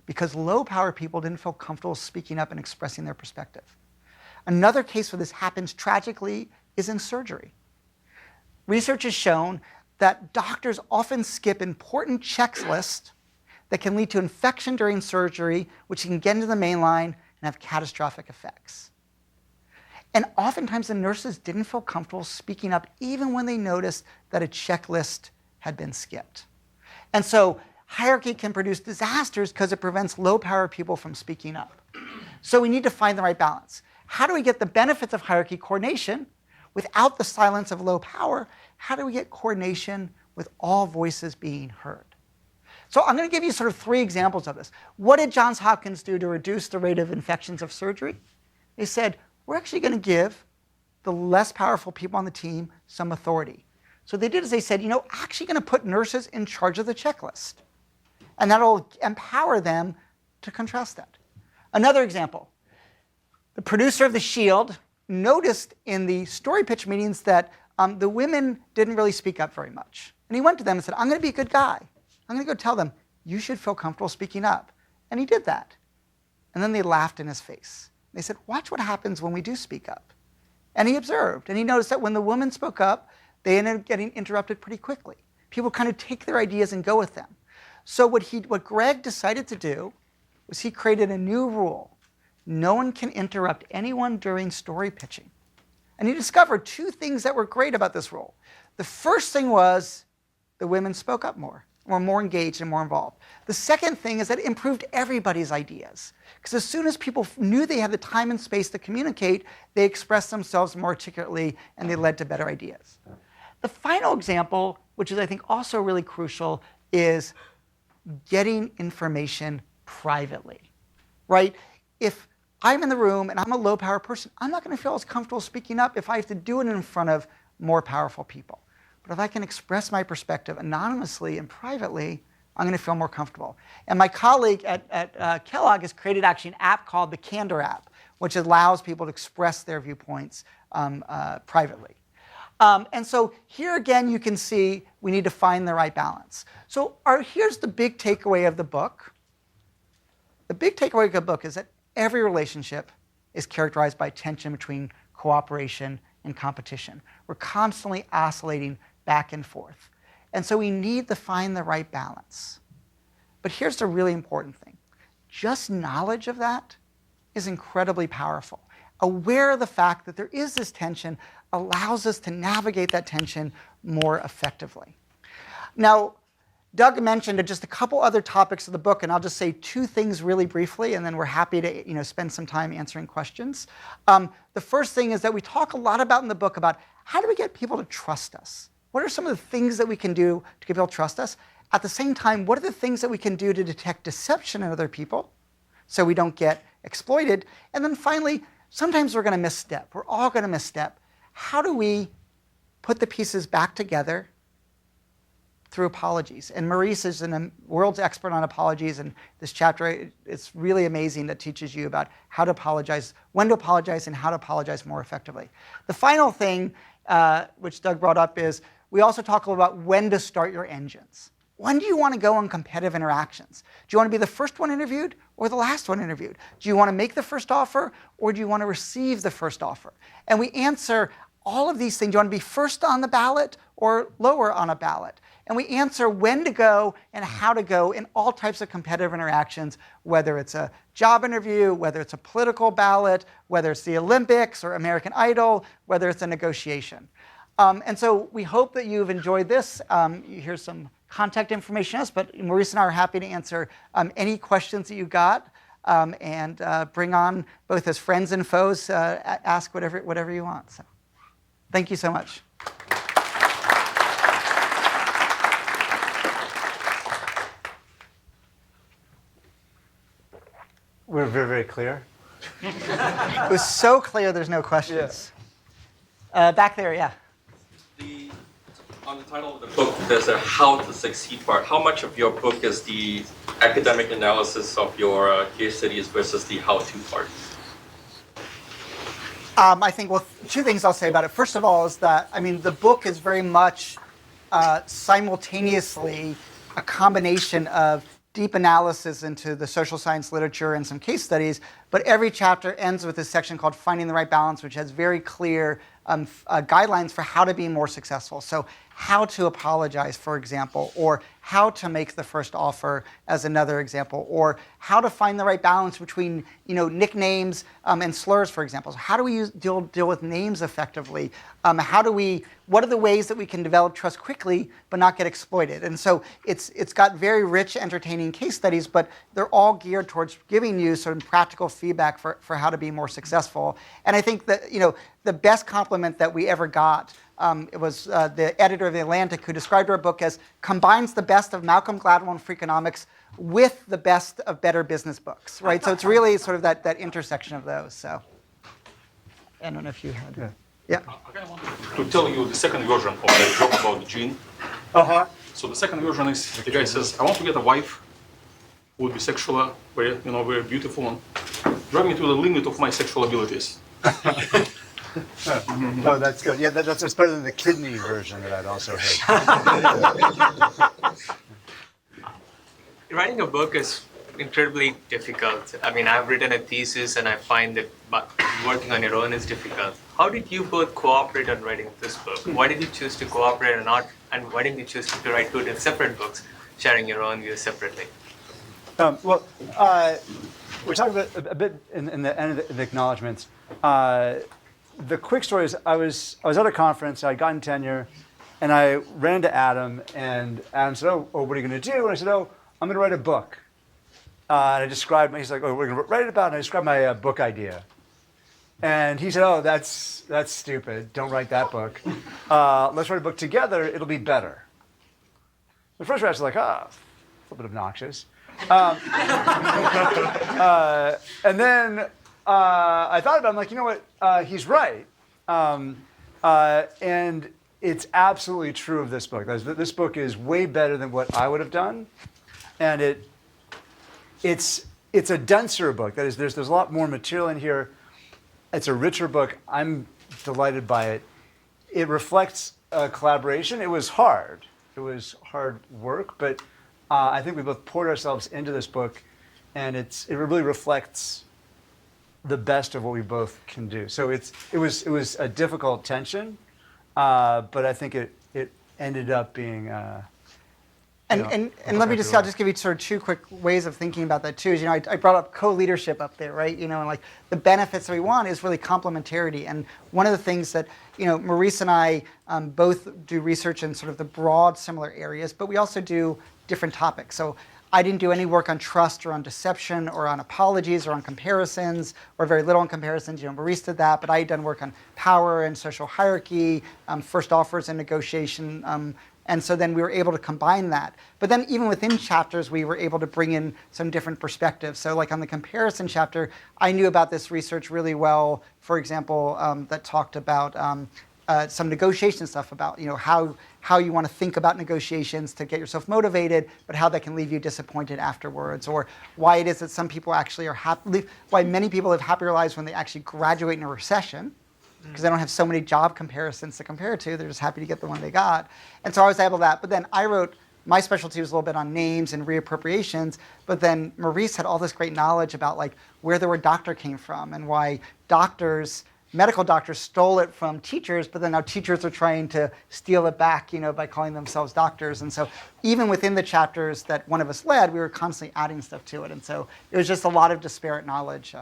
E: Because low power people didn't feel comfortable speaking up and expressing their perspective. Another case where this happens tragically is in surgery. Research has shown that doctors often skip important checklists that can lead to infection during surgery, which can get into the main line and have catastrophic effects. And oftentimes the nurses didn't feel comfortable speaking up even when they noticed that a checklist had been skipped. And so hierarchy can produce disasters because it prevents low power people from speaking up. So we need to find the right balance. How do we get the benefits of hierarchy coordination without the silence of low power? How do we get coordination with all voices being heard? So I'm going to give you sort of 3 examples of this. What did Johns Hopkins do to reduce the rate of infections of surgery? They said, we're actually going to give the less powerful people on the team some authority. So they did is they said, actually going to put nurses in charge of the checklist. And that'll empower them to contrast that. Another example. The producer of The Shield noticed in the story pitch meetings that the women didn't really speak up very much. And he went to them and said, I'm going to be a good guy. I'm going to go tell them, you should feel comfortable speaking up. And he did that. And then they laughed in his face. They said, watch what happens when we do speak up. And he observed, and he noticed that when the women spoke up, they ended up getting interrupted pretty quickly. People kind of take their ideas and go with them. So what Greg decided to do was he created a new rule. No one can interrupt anyone during story pitching. And he discovered 2 things that were great about this rule. The first thing was the women spoke up more, were more engaged and more involved. The second thing is that it improved everybody's ideas. Because as soon as people knew they had the time and space to communicate, they expressed themselves more articulately and they led to better ideas. The final example, which is I think also really crucial, is getting information privately, right? If I'm in the room and I'm a low power person, I'm not going to feel as comfortable speaking up if I have to do it in front of more powerful people. But if I can express my perspective anonymously and privately, I'm going to feel more comfortable. And my colleague at Kellogg has created actually an app called the Candor app, which allows people to express their viewpoints privately. And so here again, you can see we need to find the right balance. So here's the big takeaway of the book. The big takeaway of the book is that every relationship is characterized by tension between cooperation and competition. We're constantly oscillating back and forth. And so we need to find the right balance. But here's the really important thing. Just knowledge of that is incredibly powerful. Aware of the fact that there is this tension allows us to navigate that tension more effectively. Now, Doug mentioned just a couple other topics of the book, and I'll just say 2 things really briefly, and then we're happy to spend some time answering questions. The first thing is that we talk a lot about in the book about how do we get people to trust us? What are some of the things that we can do to get people to trust us? At the same time, what are the things that we can do to detect deception in other people so we don't get exploited? And then finally, sometimes we're going to misstep. We're all going to misstep. How do we put the pieces back together through apologies? And Maurice is the world's expert on apologies, and this chapter, it's really amazing that teaches you about how to apologize, when to apologize, and how to apologize more effectively. The final thing, which Doug brought up, is we also talk a little about when to start your engines. When do you want to go on competitive interactions? Do you want to be the first one interviewed or the last one interviewed? Do you want to make the first offer or do you want to receive the first offer? And we answer all of these things. Do you want to be first on the ballot or lower on a ballot? And we answer when to go and how to go in all types of competitive interactions, whether it's a job interview, whether it's a political ballot, whether it's the Olympics or American Idol, whether it's a negotiation. And so we hope that you've enjoyed this. Here's some contact information on us, but Maurice and I are happy to answer any questions that you got and bring on both as friends and foes, ask whatever you want. So thank you so much.
C: We're very, very clear.
E: It was so clear there's no questions. Back there, yeah.
F: On the title of the book, there's a how to succeed part. How much of your book is the academic analysis of your case studies versus the how-to part?
E: I think, well, two things I'll say about it. First of all is that, I mean, the book is very much simultaneously a combination of deep analysis into the social science literature and some case studies, but every chapter ends with a section called Finding the Right Balance, which has very clear guidelines for how to be more successful. So how to apologize, for example, or how to make the first offer as another example, or how to find the right balance between nicknames and slurs, for example. So how do we deal with names effectively? What are the ways that we can develop trust quickly but not get exploited? And so it's got very rich, entertaining case studies, but they're all geared towards giving you sort of practical feedback for how to be more successful. And I think that the best compliment that we ever got it was the editor of The Atlantic who described our book as combines the best of Malcolm Gladwell and Freakonomics with the best of Better Business books, right? So it's really sort of that intersection of those. So I don't know if you had. Yeah.
G: I kind of wanted to tell you the second version of that joke about the gene. So the second version is the guy says, "I want to get a wife who would be sexual, very beautiful, and drive me to the limit of my sexual abilities."
C: Oh, that's good. Yeah, that's better than the kidney version that I'd also heard.
H: Writing a book is incredibly difficult. I mean, I've written a thesis and I find that working on your own is difficult. How did you both cooperate on writing this book? Why did you choose to cooperate and why didn't you choose to write two separate books, sharing your own views separately?
C: We talked about a bit in the end of the acknowledgements. The quick story is I was at a conference, I'd gotten tenure, and I ran into Adam, and Adam said, oh, what are you going to do? And I said, I'm going to write a book. And I described, he's like, we're going to write it about, and I described my book idea. And he said, that's stupid. Don't write that book. Let's write a book together. It'll be better. The first reaction was like, a little bit obnoxious. And then I thought about it. I'm like, you know what? He's right. And it's absolutely true of this book. This book is way better than what I would have done. And it's a denser book. That is, there's a lot more material in here. It's a richer book. I'm delighted by it. It reflects collaboration. It was hard. It was hard work, but I think we both poured ourselves into this book, and it really reflects the best of what we both can do. So it was a difficult tension, but I think it ended up being.
E: And let me I'll just give you sort of two quick ways of thinking about that too. Is I brought up co-leadership up there, right? And like the benefits that we want is really complementarity. And one of the things that Maurice and I both do research in sort of the broad similar areas, but we also do different topics. So I didn't do any work on trust or on deception or on apologies or on comparisons, or very little on comparisons. Maurice did that, but I had done work on power and social hierarchy, first offers and negotiation. And so then we were able to combine that. But then even within chapters, we were able to bring in some different perspectives. So like on the comparison chapter, I knew about this research really well, for example, that talked about some negotiation stuff about how you want to think about negotiations to get yourself motivated, but how that can leave you disappointed afterwards, or why it is that some people actually are happy, why many people have happier lives when they actually graduate in a recession, because they don't have so many job comparisons to compare to. They're just happy to get the one they got. And so I was able to that. But then I wrote, my specialty was a little bit on names and reappropriations, but then Maurice had all this great knowledge about like where the word doctor came from and why medical doctors stole it from teachers, but then now teachers are trying to steal it back, by calling themselves doctors. And so even within the chapters that one of us led, we were constantly adding stuff to it. And so it was just a lot of disparate knowledge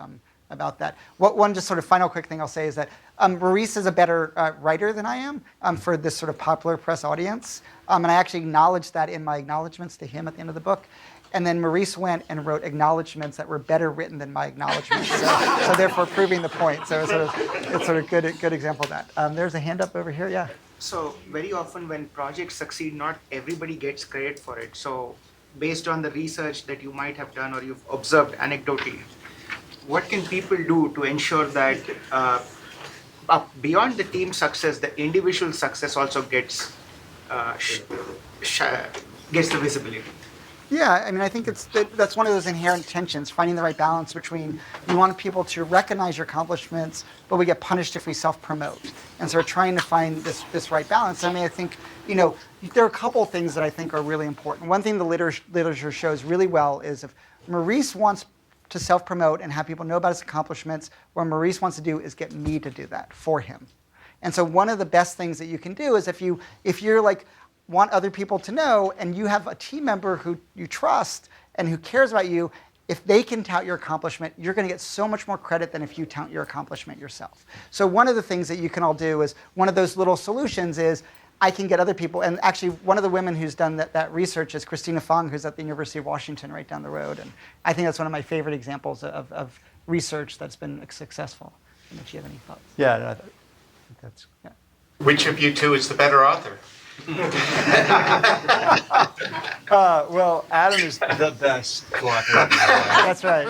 E: about that. One just sort of final quick thing I'll say is that Maurice is a better writer than I am for this sort of popular press audience. And I actually acknowledged that in my acknowledgments to him at the end of the book. And then Maurice went and wrote acknowledgments that were better written than my acknowledgments. So therefore proving the point. So it's sort of good example of that. There's a hand up over here, yeah.
I: So very often when projects succeed, not everybody gets credit for it. So based on the research that you might have done or you've observed anecdotally, what can people do to ensure that beyond the team success, the individual success also gets gets the visibility?
E: Yeah, I mean, I think that's one of those inherent tensions, finding the right balance between you want people to recognize your accomplishments, but we get punished if we self-promote. And so we're trying to find this right balance. I mean, I think, there are a couple of things that I think are really important. One thing the literature shows really well is if Maurice wants to self-promote and have people know about his accomplishments, what Maurice wants to do is get me to do that for him. And so one of the best things that you can do is if you're like, want other people to know, and you have a team member who you trust and who cares about you, if they can tout your accomplishment, you're going to get so much more credit than if you tout your accomplishment yourself. So one of the things that you can all do is, one of those little solutions is, I can get other people, and actually one of the women who's done that research is Christina Fong, who's at the University of Washington right down the road. And I think that's one of my favorite examples of research that's been successful. And if you have any thoughts.
C: Yeah, no, I think that's, yeah.
J: Which of you two is the better author?
C: Well, Adam is the best author.
E: That's right.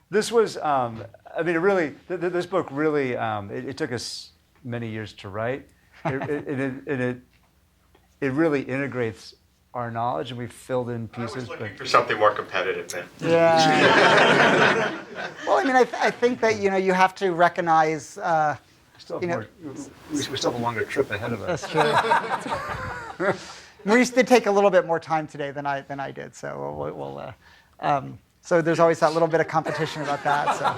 C: This was, this book really, it took us many years to write. It really integrates our knowledge, and we filled in pieces.
J: I was looking for something more competitive, man.
E: Yeah. Well, I mean, I think that, you have to recognize,
C: we still have a longer trip ahead of us.
E: That's true. Maurice did take a little bit more time today than I did, so so there's always that little bit of competition about that. So.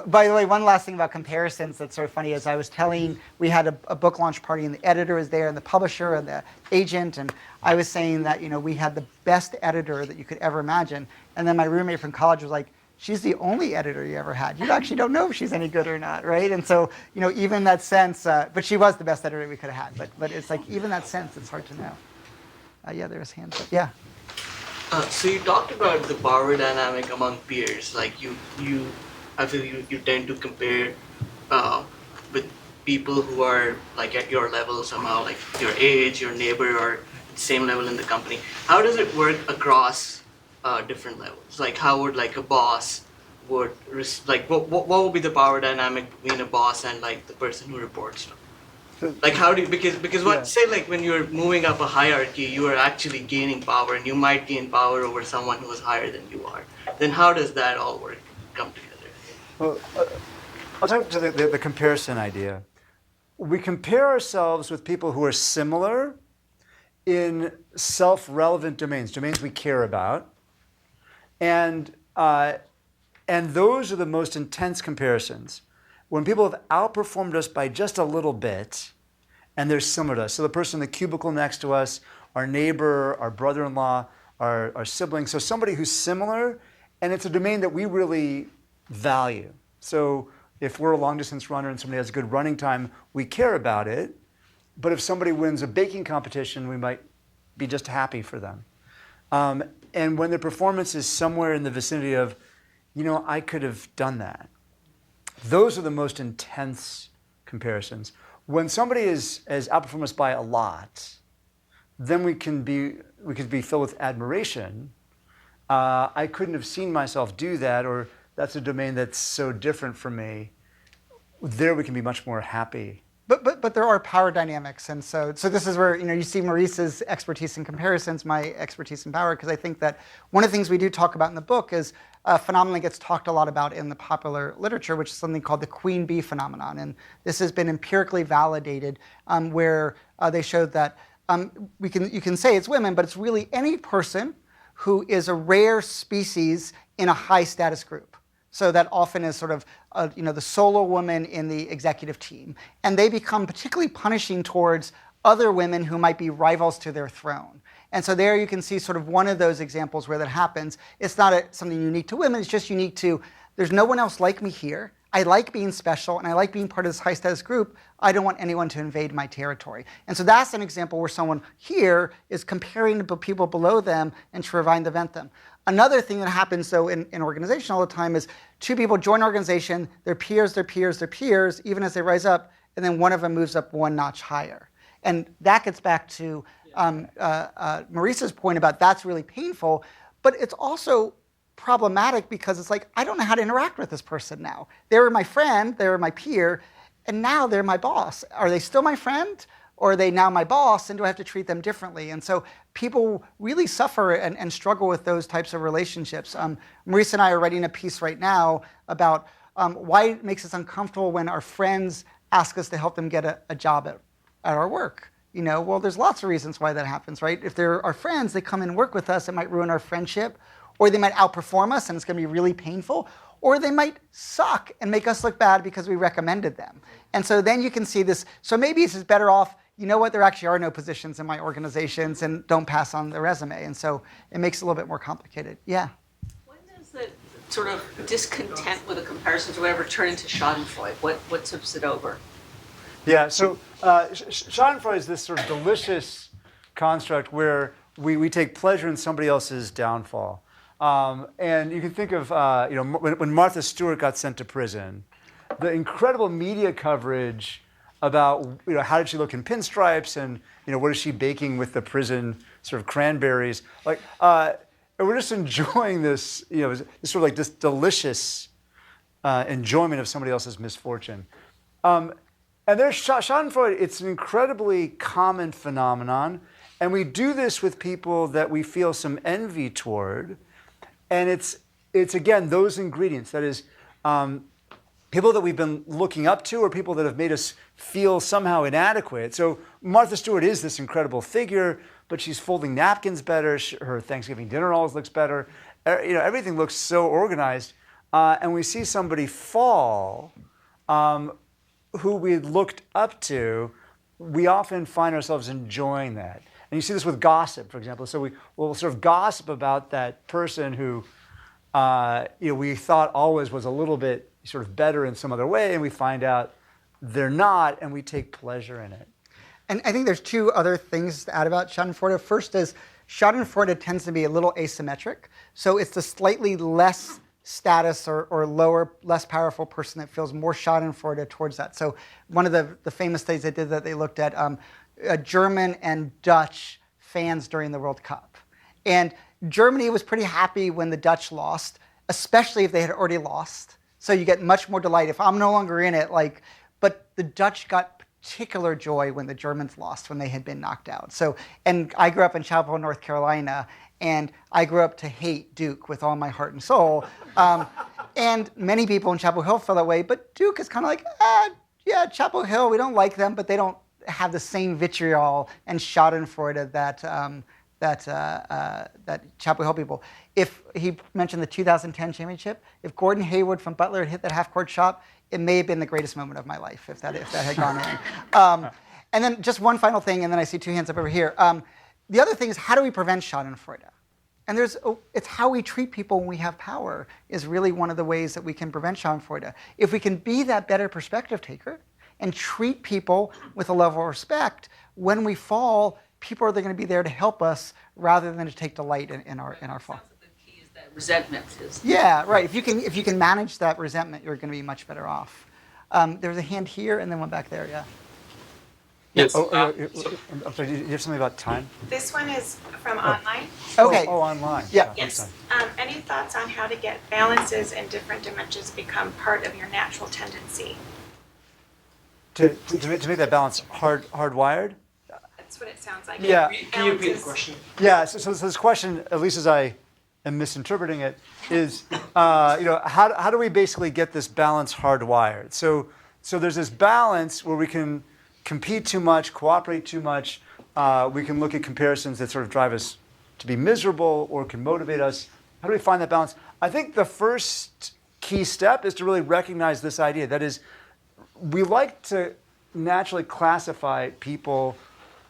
E: By the way, one last thing about comparisons that's sort of funny is I was telling, we had a book launch party and the editor was there and the publisher and the agent, and I was saying that we had the best editor that you could ever imagine, and then my roommate from college was like, she's the only editor you ever had. You actually don't know if she's any good or not, right? And so, even that sense, but she was the best editor we could have had. But it's like, even that sense, it's hard to know. There's hands up. Yeah.
K: So you talked about the power dynamic among peers. Like I feel you tend to compare with people who are like at your level somehow, like your age, your neighbor, or same level in the company. How does it work across different levels? Like how would like a boss would what would be the power dynamic between a boss and like the person who reports to them? Like how do you, because what say like when you're moving up a hierarchy, you are actually gaining power, and you might gain power over someone who is higher than you are. Then how does that all work, come together?
C: Well, I'll talk to the comparison idea. We compare ourselves with people who are similar in self-relevant domains we care about. And those are the most intense comparisons. When people have outperformed us by just a little bit, and they're similar to us. So the person in the cubicle next to us, our neighbor, our brother-in-law, our sibling. So somebody who's similar, and it's a domain that we really value. So if we're a long-distance runner and somebody has a good running time, we care about it. But if somebody wins a baking competition, we might be just happy for them. And when the performance is somewhere in the vicinity of, I could have done that. Those are the most intense comparisons. When somebody has outperformed us by a lot, then we can be filled with admiration. I couldn't have seen myself do that, or that's a domain that's so different from me. There we can be much more happy.
E: But there are power dynamics, and so this is where you see Maurice's expertise in comparisons, my expertise in power, because I think that one of the things we do talk about in the book is a phenomenon that gets talked a lot about in the popular literature, which is something called the queen bee phenomenon, and this has been empirically validated, where they showed that you can say it's women, but it's really any person who is a rare species in a high status group. So that often is sort of, the solo woman in the executive team. And they become particularly punishing towards other women who might be rivals to their throne. And so there you can see sort of one of those examples where that happens. It's not something unique to women, it's just unique to, there's no one else like me here. I like being special, and I like being part of this high status group. I don't want anyone to invade my territory. And so that's an example where someone here is comparing to people below them and trying to prevent them. Another thing that happens, though, in organization all the time is two people join an organization, they're peers, even as they rise up, and then one of them moves up one notch higher. And that gets back to Maurice's point about that's really painful, but it's also problematic because it's like, I don't know how to interact with this person now. They were my friend, they were my peer, and now they're my boss. Are they still my friend? Or are they now my boss, and do I have to treat them differently? And so people really suffer and struggle with those types of relationships. Maurice and I are writing a piece right now about why it makes us uncomfortable when our friends ask us to help them get a job at our work. Well, there's lots of reasons why that happens, right? If they're our friends, they come and work with us, it might ruin our friendship, or they might outperform us, and it's going to be really painful, or they might suck and make us look bad because we recommended them. And so then you can see this. So maybe it's just better off, there actually are no positions in my organizations, and don't pass on the resume. And so it makes it a little bit more complicated. Yeah?
L: When does the sort of discontent with the comparisons or whatever turn into Schadenfreude? What tips it over?
C: Yeah, so Schadenfreude is this sort of delicious construct where we take pleasure in somebody else's downfall. And you can think of, when Martha Stewart got sent to prison, the incredible media coverage about, how did she look in pinstripes, and, what is she baking with the prison sort of cranberries? Like, and we're just enjoying this, this sort of like this delicious enjoyment of somebody else's misfortune. And there's Schadenfreude. It's an incredibly common phenomenon, and we do this with people that we feel some envy toward. And it's again, those ingredients, that is, people that we've been looking up to, or people that have made us feel somehow inadequate. So Martha Stewart is this incredible figure, but she's folding napkins better. Her Thanksgiving dinner always looks better. Everything looks so organized. And we see somebody fall who we looked up to. We often find ourselves enjoying that. And you see this with gossip, for example. So we'll sort of gossip about that person who we thought always was a little bit sort of better in some other way, and we find out they're not, and we take pleasure in it.
E: And I think there's two other things to add about Schadenfreude. First is Schadenfreude tends to be a little asymmetric. So it's the slightly less status or lower, less powerful person that feels more Schadenfreude towards that. So one of the famous studies they did that they looked at German and Dutch fans during the World Cup. And Germany was pretty happy when the Dutch lost, especially if they had already lost. So you get much more delight if I'm no longer in it. But the Dutch got particular joy when the Germans lost, when they had been knocked out. So, and I grew up in Chapel Hill, North Carolina, and I grew up to hate Duke with all my heart and soul. And many people in Chapel Hill feel that way, but Duke is kind of like, yeah, Chapel Hill, we don't like them, but they don't have the same vitriol and Schadenfreude that Chapel Hill people. If he mentioned the 2010 championship, if Gordon Hayward from Butler had hit that half-court shot, it may have been the greatest moment of my life if that had gone in. And then just one final thing, and then I see two hands up over here. The other thing is, how do we prevent Schadenfreude? And it's how we treat people when we have power is really one of the ways that we can prevent Schadenfreude. If we can be that better perspective taker and treat people with a level of respect, when we fall, people are going to be there to help us rather than to take delight in our fall.
L: Sounds like the key is that resentment is.
E: Yeah, right. If you can manage that resentment, you're going to be much better off. There's a hand here and then one back there. Yeah.
F: Yes.
C: I'm sorry. You have something about time?
M: This one is from online.
E: Okay.
C: Oh, online.
E: Yeah.
M: Yes. Any thoughts on how to get balances in different dimensions become part of your natural tendency?
C: To make that balance hardwired?
M: That's what it sounds like.
C: Yeah.
J: Can you repeat the question?
C: Yeah. So this question, at least as I am misinterpreting it, is how do we basically get this balance hardwired? So there's this balance where we can compete too much, cooperate too much. We can look at comparisons that sort of drive us to be miserable or can motivate us. How do we find that balance? I think the first key step is to really recognize this idea. That is, we like to naturally classify people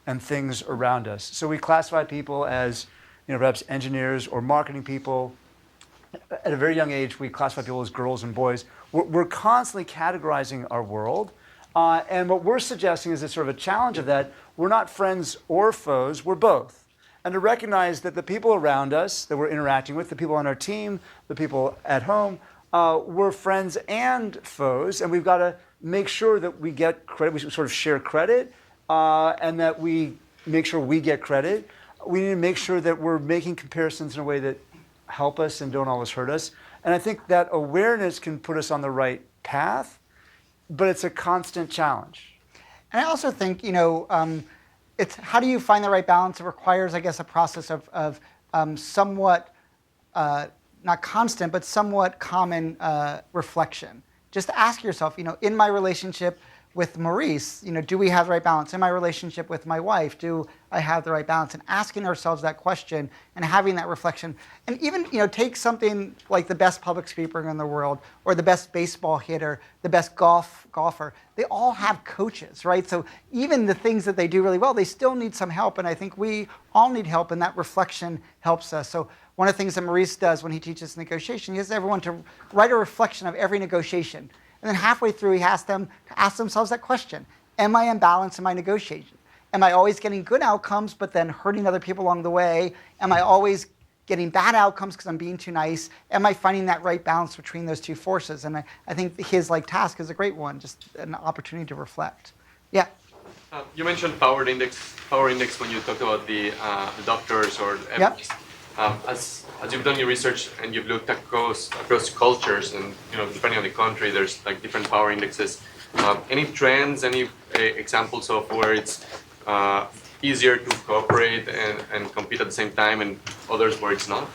C: and things around us. So we classify people as, perhaps engineers or marketing people. At a very young age, we classify people as girls and boys. We're constantly categorizing our world. And what we're suggesting is a sort of a challenge of that. We're not friends or foes, we're both. And to recognize that the people around us that we're interacting with, the people on our team, the people at home, we're friends and foes, and we've got to make sure that we get credit, we sort of share credit, and that we make sure we get credit. We need to make sure that we're making comparisons in a way that help us and don't always hurt us. And I think that awareness can put us on the right path, but it's a constant challenge.
E: And I also think, it's how do you find the right balance? It requires, I guess, a process of somewhat, not constant, but somewhat common reflection. Just ask yourself, in my relationship with Maurice, do we have the right balance? In my relationship with my wife, do I have the right balance? And asking ourselves that question and having that reflection. And even, take something like the best public speaker in the world or the best baseball hitter, the best golfer. They all have coaches, right? So even the things that they do really well, they still need some help. And I think we all need help, and that reflection helps us. So one of the things that Maurice does when he teaches negotiation, he asks everyone to write a reflection of every negotiation. And then halfway through, he asks them to ask themselves that question. Am I in balance in my negotiation? Am I always getting good outcomes but then hurting other people along the way? Am I always getting bad outcomes because I'm being too nice? Am I finding that right balance between those two forces? And I think his task is a great one, just an opportunity to reflect. Yeah?
N: You mentioned power index when you talked about the doctors or
E: Yep.
N: As you've done your research and you've looked across cultures, and depending on the country, there's like different power indexes. Any trends, any examples of where it's easier to cooperate and compete at the same time, and others where it's not?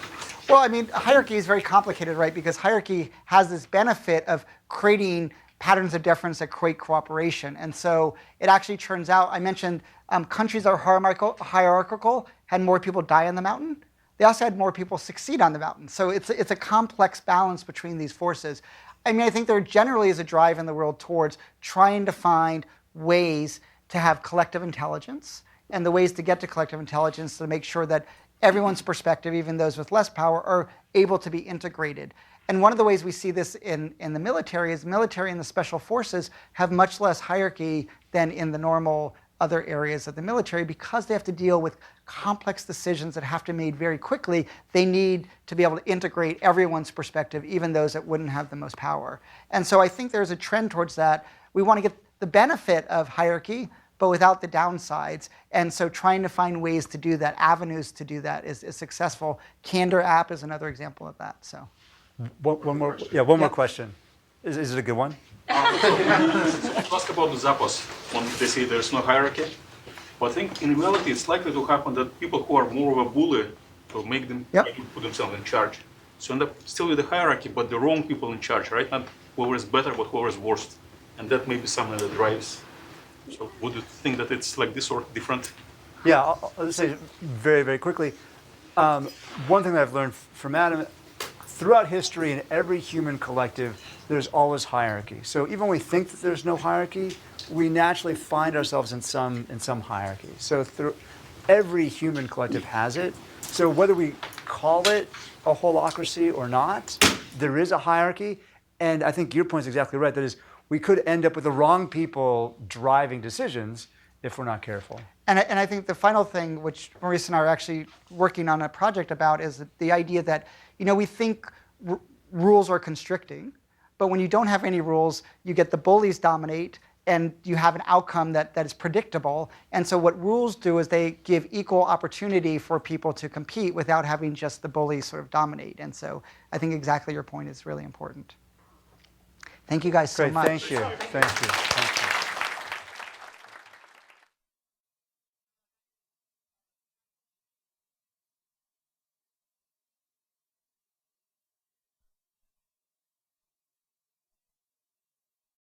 E: Well, I mean, hierarchy is very complicated, right? Because hierarchy has this benefit of creating patterns of difference that create cooperation. And so it actually turns out, I mentioned countries that are hierarchical had more people die on the mountain. They also had more people succeed on the mountain. So it's a complex balance between these forces. I mean, I think there generally is a drive in the world towards trying to find ways to have collective intelligence, and the ways to get to collective intelligence to make sure that everyone's perspective, even those with less power, are able to be integrated. And one of the ways we see this in the military is military and the special forces have much less hierarchy than in the normal other areas of the military, because they have to deal with complex decisions that have to be made very quickly. They need to be able to integrate everyone's perspective, even those that wouldn't have the most power. And so I think there's a trend towards that. We want to get the benefit of hierarchy, but without the downsides. And so trying to find ways to do that, avenues to do that is successful. Candor app is another example of that. So
C: one more question. Is it a good one?
G: Ask about the Zappos when they say there's no hierarchy. But I think in reality it's likely to happen that people who are more of a bully will make them put themselves in charge. So end up still with the hierarchy, but the wrong people in charge, right? Not whoever is better, but whoever is worst. And that may be something that drives. So would you think that it's like this or different?
C: Yeah, I'll say very, very quickly. One thing that I've learned from Adam, throughout history in every human collective, there's always hierarchy. So even when we think that there's no hierarchy, we naturally find ourselves in some hierarchy. So through every human collective has it. So whether we call it a holacracy or not, there is a hierarchy. And I think your point is exactly right. That is, we could end up with the wrong people driving decisions if we're not careful.
E: And I think the final thing, which Maurice and I are actually working on a project about, is the idea that, we think rules are constricting, but when you don't have any rules, you get the bullies dominate, and you have an outcome that is predictable. And so what rules do is they give equal opportunity for people to compete without having just the bullies sort of dominate. And so I think exactly your point is really important. Thank you guys so much.
C: Thank you. Thank you.